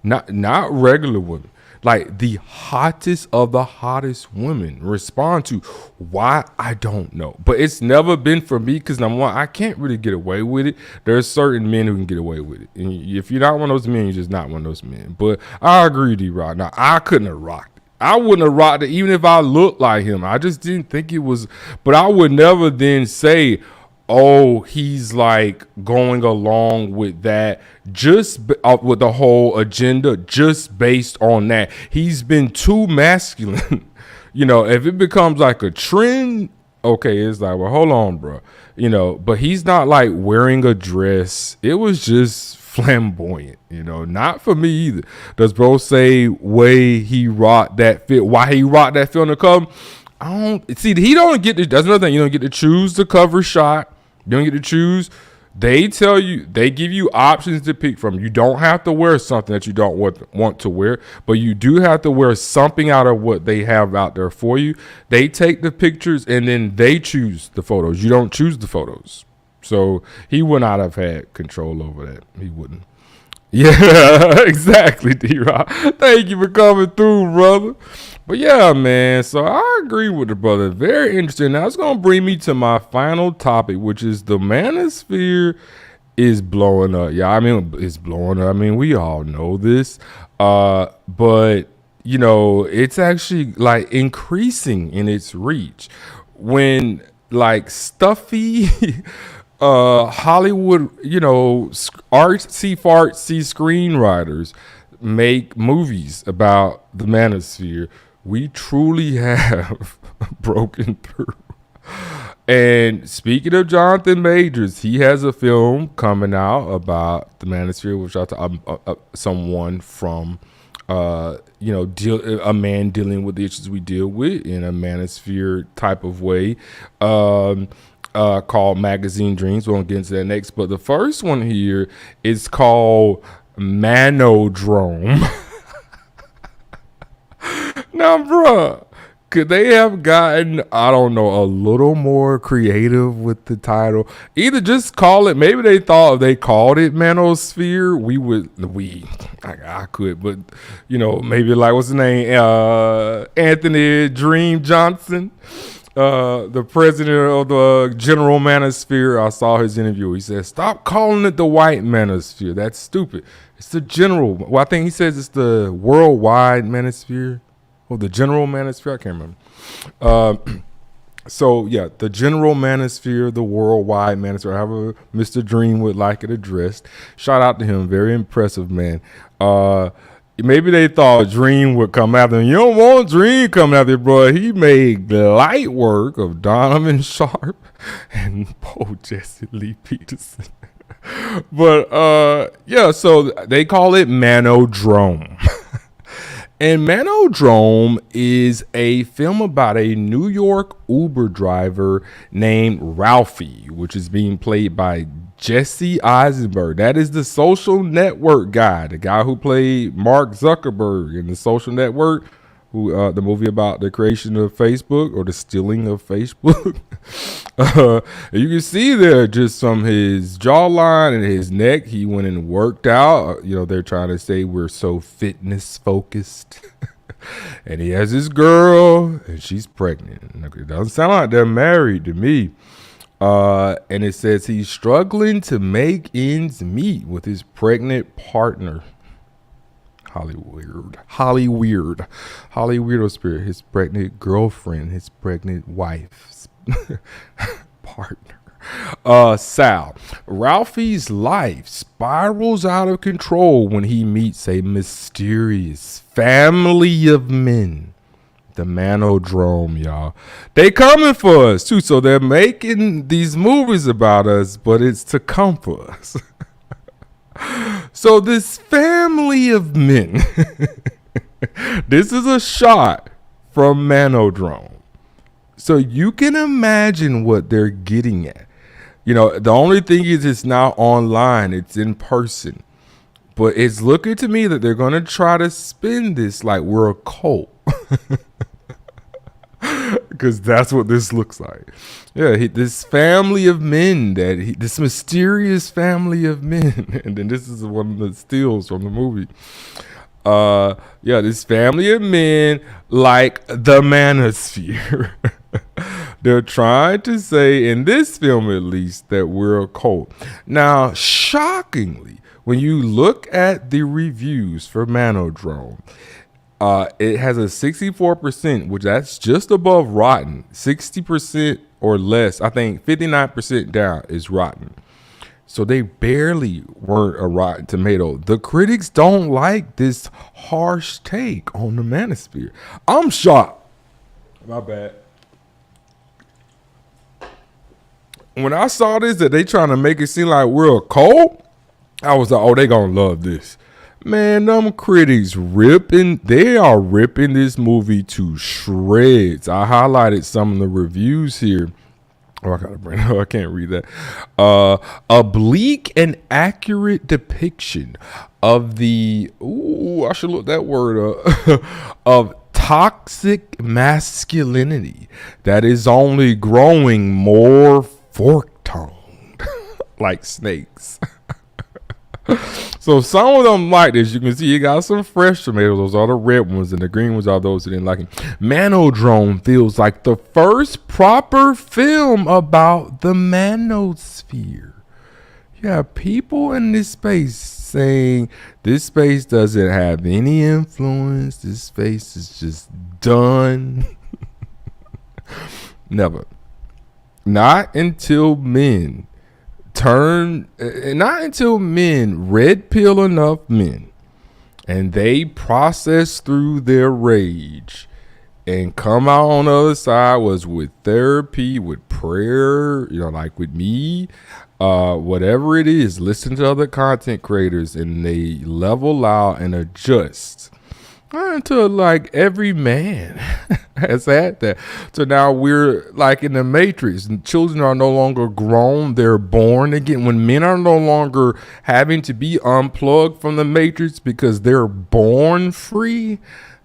not regular women, like the hottest of the hottest women respond to. Why? I don't know, but it's never been for me because number one, I can't really get away with it. There's certain men who can get away with it, and if you're not one of those men, you're just not one of those men. But I agree with you, Rod. Now I couldn't have rocked. I wouldn't have rocked it even if I looked like him. I just didn't think it was, but I would never then say, oh, he's like going along with that just with the whole agenda just based on that. He's been too masculine. You know, if it becomes like a trend, okay, it's like, well, hold on, bro. You know, but he's not like wearing a dress. It was just flamboyant, you know, not for me either. Does bro say way he rocked that fit? Why he rocked that fit on the cover? I don't see. He don't get to. That's another thing. You don't get to choose the cover shot. You don't get to choose. They tell you. They give you options to pick from. You don't have to wear something that you don't want to wear, but you do have to wear something out of what they have out there for you. They take the pictures and then they choose the photos. You don't choose the photos. So he would not have had control over that. He wouldn't. Yeah, exactly, D-Rock. Thank you for coming through, brother. But yeah, man, so I agree with the brother. Very interesting. Now it's going to bring me to my final topic, which is the manosphere is blowing up. Yeah, I mean, it's blowing up. I mean, we all know this. But, you know, it's actually like increasing in its reach. When like stuffy... Hollywood, you know, artsy fartsy screenwriters make movies about the manosphere, we truly have broken through. And speaking of Jonathan Majors, he has a film coming out about the manosphere, which someone from you know, a man dealing with the issues we deal with in a manosphere type of way. Called Magazine Dreams. We'll get into that next. But the first one here is called Man-O-Drome. Now, bruh, could they have gotten, I don't know, a little more creative with the title? Either just call it, maybe they thought if they called it Manosphere, I could, but, you know, maybe like, what's his name? Anthony Dream Johnson. The president of the General Manosphere, I saw his interview. He said, stop calling it the White Manosphere. That's stupid. It's the General. Well, I think he says it's the Worldwide Manosphere or the General Manosphere. I can't remember. So, yeah, the General Manosphere, the Worldwide Manosphere, however Mr. Dream would like it addressed. Shout out to him. Very impressive, man. maybe they thought Dream would come after him. You don't want Dream coming after you, bro. He made light work of Donovan Sharp and Poe Jesse Lee Peterson. But yeah, so they call it Man-O-Drome. And Man-O-Drome is a film about a New York Uber driver named Ralphie, which is being played by Jesse Eisenberg. That is the Social Network guy, the guy who played Mark Zuckerberg in the Social Network, who the movie about the creation of Facebook or the stealing of Facebook. You can see there just from his jawline and his neck, he went and worked out. You know, they're trying to say we're so fitness focused. And he has this girl and she's pregnant. It doesn't sound like they're married to me. And it says he's struggling to make ends meet with his pregnant partner. Hollyweird spirit, his pregnant girlfriend, his pregnant wife's partner. Sal. Ralphie's life spirals out of control when he meets a mysterious family of men. The Man-O-Drome, y'all. They coming for us too, so they're making these movies about us, but it's to come for us. So this family of men, this is a shot from Man-O-Drome. So you can imagine what they're getting at. You know, the only thing is it's not online, it's in person. But it's looking to me that they're going to try to spin this like we're a cult. Because that's what this looks like. Yeah, this family of men, this mysterious family of men. And then this is one of the stills from the movie. Yeah, this family of men like the Manosphere. They're trying to say, in this film at least, that we're a cult. Now, shockingly, when you look at the reviews for Man-O-Drome, it has a 64%, which that's just above rotten. 60% or less, I think 59% down is rotten. So they barely weren't a Rotten Tomato. The critics don't like this harsh take on the Manosphere. I'm shocked. My bad. When I saw this, that they trying to make it seem like we're a cult, I was like, oh, they gonna love this. Man, them critics they are ripping this movie to shreds. I highlighted some of the reviews here. Oh, I gotta bring it up. I can't read that. A bleak and accurate depiction of I should look that word up, of toxic masculinity that is only growing more fork-tongued like snakes. So some of them like this. You can see you got some fresh tomatoes. Those are the red ones, and the green ones are those who didn't like it. Man-O-Drome feels like the first proper film about the manosphere. You have people in this space saying this space doesn't have any influence. This space is just done. Never. Not until men red pill enough men and they process through their rage and come out on the other side, was with therapy, with prayer, you know, like with me, whatever it is, listen to other content creators and they level out and adjust until like every man has had that. So now we're like in the Matrix, and children are no longer grown, they're born again. When men are no longer having to be unplugged from the Matrix because they're born free,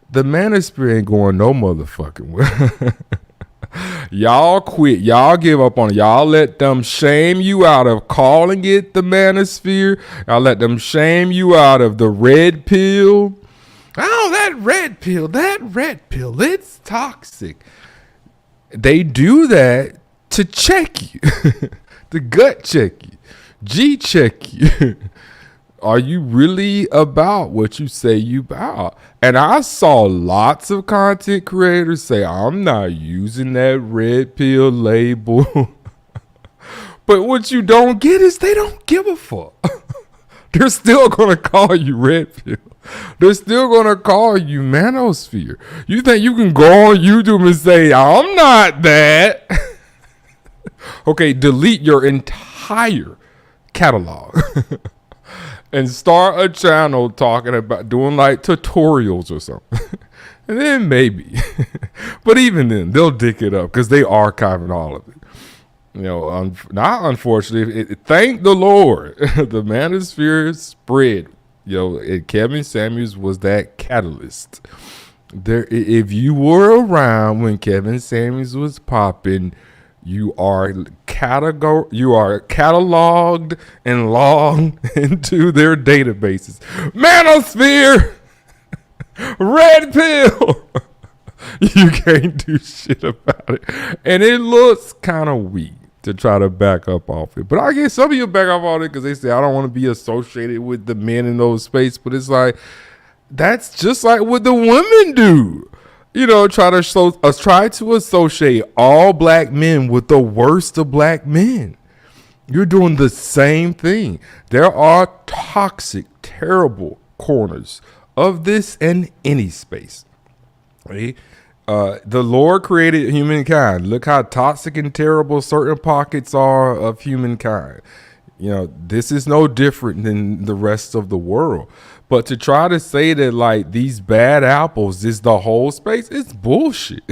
the manosphere ain't going no motherfucking way. Y'all quit. Y'all give up on it. Y'all let them shame you out of calling it the manosphere. Y'all let them shame you out of the red pill. Oh, that red pill, it's toxic. They do that to check you, to gut check you, G check you. Are you really about what you say you about? And I saw lots of content creators say, I'm not using that red pill label. But what you don't get is they don't give a fuck. They're still going to call you red pill. They're still gonna call you Manosphere. You think you can go on YouTube and say, I'm not that? Okay, delete your entire catalog and start a channel talking about doing like tutorials or something. And then maybe. But even then, they'll dick it up because they archiving all of it. You know, not unfortunately, thank the Lord, the Manosphere spread. You know, and Kevin Samuels was that catalyst. There, if you were around when Kevin Samuels was popping, you are cataloged and logged into their databases. Manosphere, red pill. You can't do shit about it, and it looks kind of weak to try to back up off it. But I guess some of you back up on it because they say I don't want to be associated with the men in those spaces. But it's like that's just like what the women do. You know, try to associate all black men with the worst of black men. You're doing the same thing. There are toxic, terrible corners of this and any space. Right? The Lord created humankind. Look how toxic and terrible certain pockets are of humankind. You know, this is no different than the rest of the world. But to try to say that like these bad apples is the whole space, it's bullshit.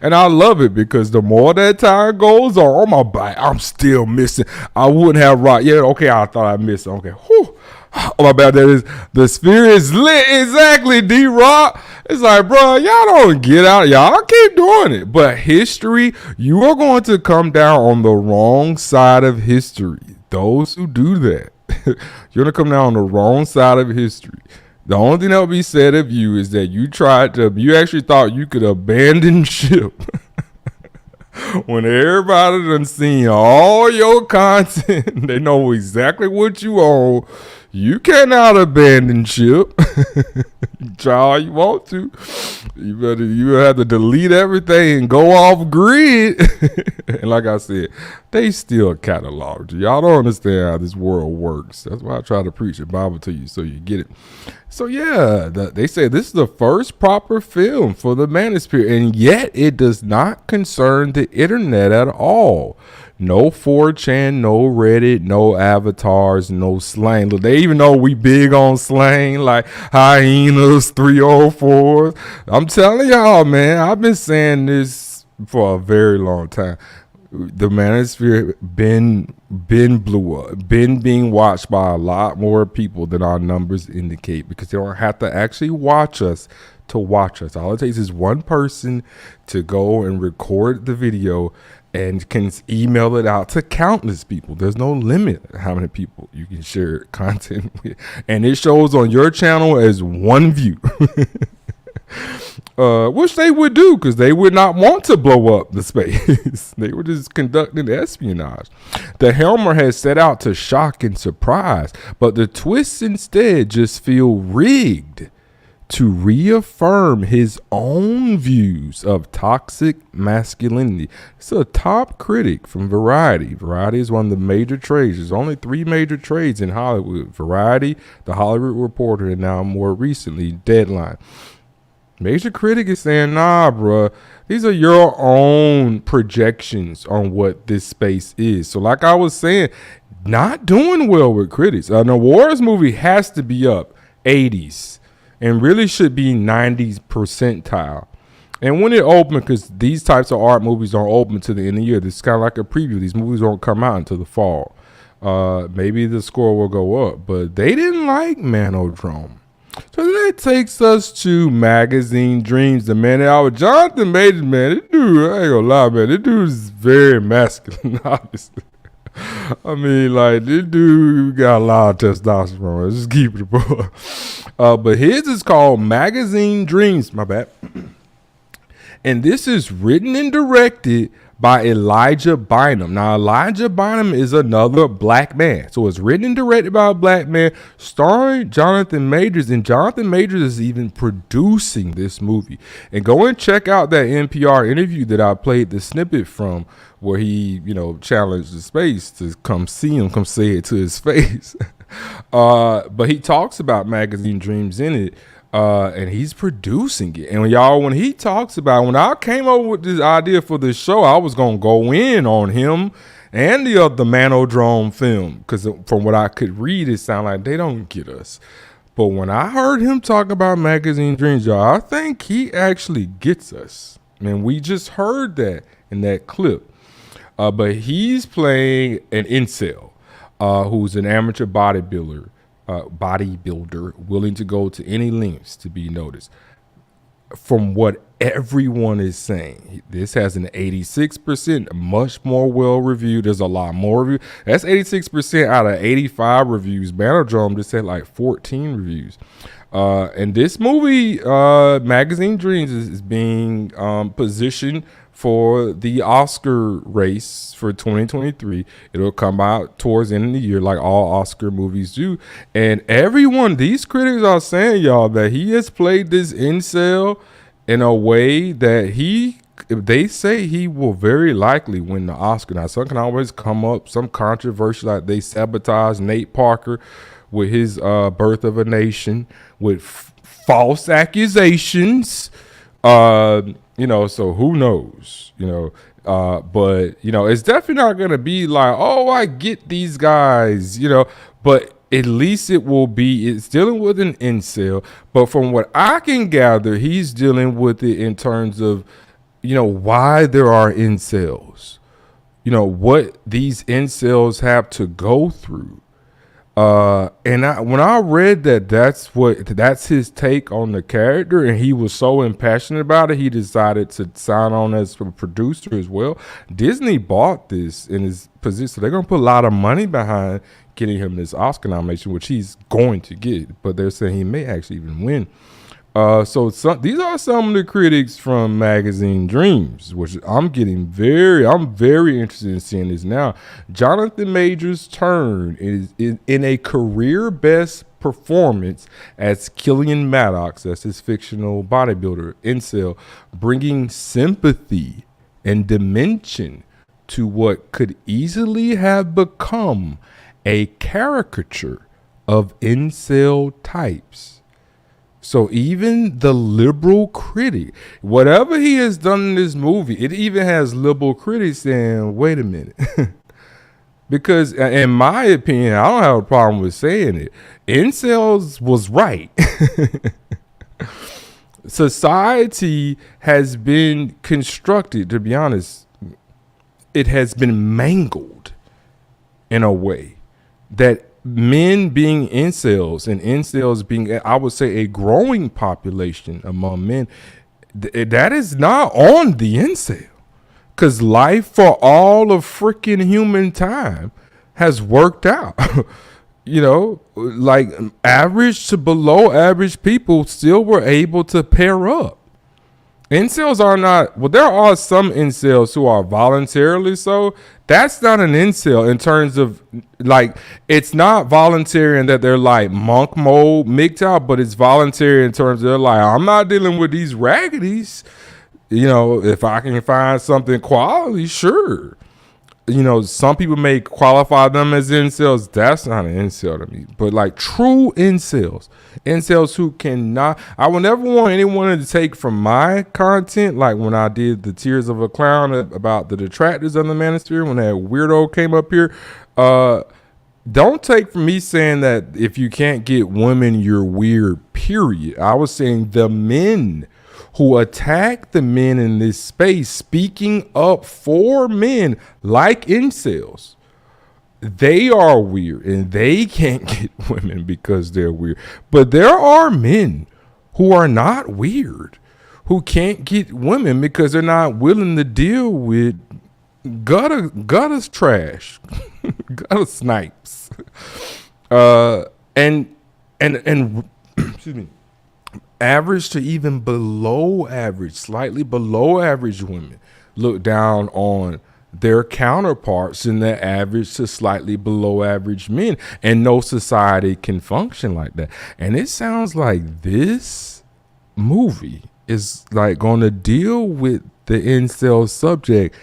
And I love it because the more that time goes on, my body, I'm still missing. I wouldn't have right. Yeah, okay, I thought I missed it. Okay, whew. Oh my bad, that is the sphere is lit. Exactly, D-Rock. It's like, bro, y'all don't get out. Y'all keep doing it. But history, you are going to come down on the wrong side of history. Those who do that, you're going to come down on the wrong side of history. The only thing that will be said of you is that you actually thought you could abandon ship. When everybody done seen all your content, they know exactly what you own. You cannot abandon ship. You try all you want to. You have to delete everything and go off grid. And like I said, they still cataloged. Y'all don't understand how this world works. That's why I try to preach the Bible to you so you get it. So yeah, they say this is the first proper film for the Manosphere, and yet it does not concern the internet at all. No 4chan, no Reddit, no avatars, no slang. Look, they even know we big on slang, like hyenas, 304. I'm telling y'all, man, I've been saying this for a very long time. The Manosphere been blew up, been being watched by a lot more people than our numbers indicate, because they don't have to actually watch us to watch us. All it takes is one person to go and record the video and can email it out to countless people. There's no limit how many people you can share content with. And it shows on your channel as one view. Which they would do because they would not want to blow up the space. They were just conducting espionage. The Helmer has set out to shock and surprise, but the twists instead just feel rigged to reaffirm his own views of toxic masculinity. It's a top critic from Variety. Variety is one of the major trades. There's only 3 major trades in Hollywood: Variety, The Hollywood Reporter, and now more recently, Deadline. Major critic is saying, nah, bruh, these are your own projections on what this space is. So like I was saying, not doing well with critics. An awards movie has to be up 80s and really should be 90s percentile. And when it opened, because these types of art movies don't open to the end of the year. This is kind of like a preview. These movies don't come out until the fall. Maybe the score will go up. But they didn't like Man-O-Drome. So that takes us to Magazine Dreams. The man out, Jonathan Majors, man, this dude, I ain't gonna lie, man, this dude is very masculine, obviously. I mean, like, this dude got a lot of testosterone. Let's just keep it above. But his is called Magazine Dreams, my bad. And this is written and directed by Elijah Bynum. Now, Elijah Bynum is another black man. So it's written and directed by a black man, starring Jonathan Majors. And Jonathan Majors is even producing this movie. And go and check out that NPR interview that I played the snippet from, where he, challenged the space to come see him, come say it to his face. But he talks about Magazine Dreams in it. And he's producing it. And when he talks about, when I came up with this idea for this show, I was going to go in on him and the other Man-O-Drome film, because from what I could read, it sounded like they don't get us. But when I heard him talk about Magazine Dreams, y'all, I think he actually gets us. And we just heard that in that clip. But he's playing an incel, who's an amateur bodybuilder willing to go to any lengths to be noticed. From what everyone is saying, this has an 86%, much more well reviewed. There's a lot more reviews. That's 86% out of 85 reviews. Manodrome just had like 14 reviews. And this movie, Magazine Dreams, is being positioned for the Oscar race for 2023. It'll come out towards the end of the year, like all Oscar movies do. And these critics are saying, y'all, that he has played this incel in a way that they say he will very likely win the Oscar. Now, some can always come up, some controversy, like they sabotaged Nate Parker with his Birth of a Nation, with false accusations. So who knows, but, it's definitely not going to be like, oh, I get these guys, but at least it's dealing with an incel. But from what I can gather, he's dealing with it in terms of, why there are incels, what these incels have to go through. When I read that's his take on the character, and he was so impassioned about it, he decided to sign on as a producer as well. Disney bought this in his position, so they're gonna put a lot of money behind getting him this Oscar nomination, which he's going to get. But they're saying he may actually even win. These are some of the critics from Magazine Dreams, which I'm very interested in seeing this now. Jonathan Majors' turn is in a career best performance as Killian Maddox, that's his fictional bodybuilder, incel, bringing sympathy and dimension to what could easily have become a caricature of incel types. So even the liberal critic, whatever he has done in this movie, it even has liberal critics saying, wait a minute. Because in my opinion, I don't have a problem with saying it. Incels was right. Society has been constructed, to be honest, it has been mangled in a way that men being incels and incels being, I would say, a growing population among men, that is not on the incel. Because life for all of freaking human time has worked out. Like average to below average people still were able to pair up. Incels are not, well, there are some incels who are voluntarily so. That's not an incel in terms of, like, it's not voluntary in that they're like monk mode MGTOW, but it's voluntary in terms of they're like, I'm not dealing with these raggities. If I can find something quality, sure. Some people may qualify them as incels. That's not an incel to me. But like true incels who cannot, I would never want anyone to take from my content, like when I did the Tears of a Clown about the detractors of the Manosphere, when that weirdo came up here. Don't take from me saying that if you can't get women, you're weird, period. I was saying the men who attack the men in this space, speaking up for men like incels, they are weird and they can't get women because they're weird. But there are men who are not weird, who can't get women because they're not willing to deal with gutter trash, gutter snipes, and excuse me, average to even below average, slightly below average women look down on their counterparts in the average to slightly below average men, and no society can function like that. And it sounds like this movie is like going to deal with the incel subject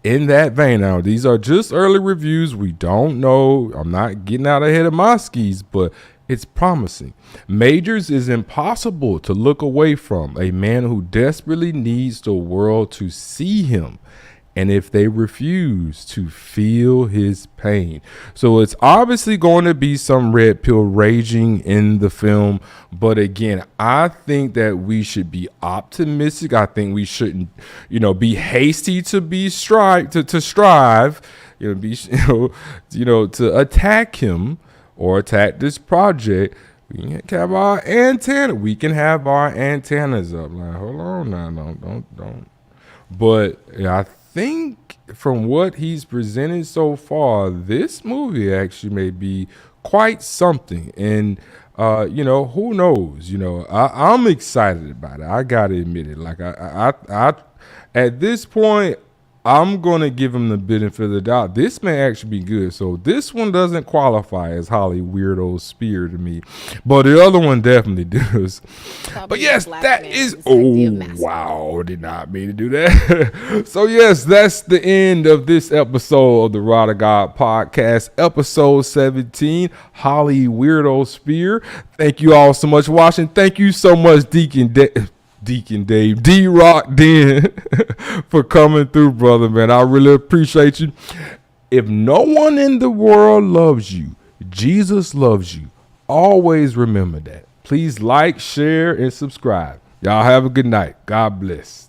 in that vein. Now, these are just early reviews. We don't know. I'm not getting out ahead of my skis, but it's promising. Majors is impossible to look away from, a man who desperately needs the world to see him, and if they refuse, to feel his pain. So it's obviously going to be some red pill raging in the film. But again, I think that we should be optimistic. I think we shouldn't, be hasty to be strive, to strive, to attack him or attack this project. We can have our antenna. We can have our antennas up. Like, hold on now, don't. But I think from what he's presented so far, this movie actually may be quite something. And who knows? I'm excited about it. I gotta admit it. Like I at this point, I'm gonna give him the benefit of the doubt. This may actually be good. So this one doesn't qualify as Hollyweird spear to me, but the other one definitely does. But yes, that is. Oh wow! Did not mean to do that. So yes, that's the end of this episode of the Rod of God podcast, episode 17, Hollyweird spear. Thank you all so much for watching. Thank you so much, Deacon Dave, D-Rock Den, for coming through, brother, man. I really appreciate you. If no one in the world loves you, Jesus loves you. Always remember that. Please like, share, and subscribe. Y'all have a good night. God bless.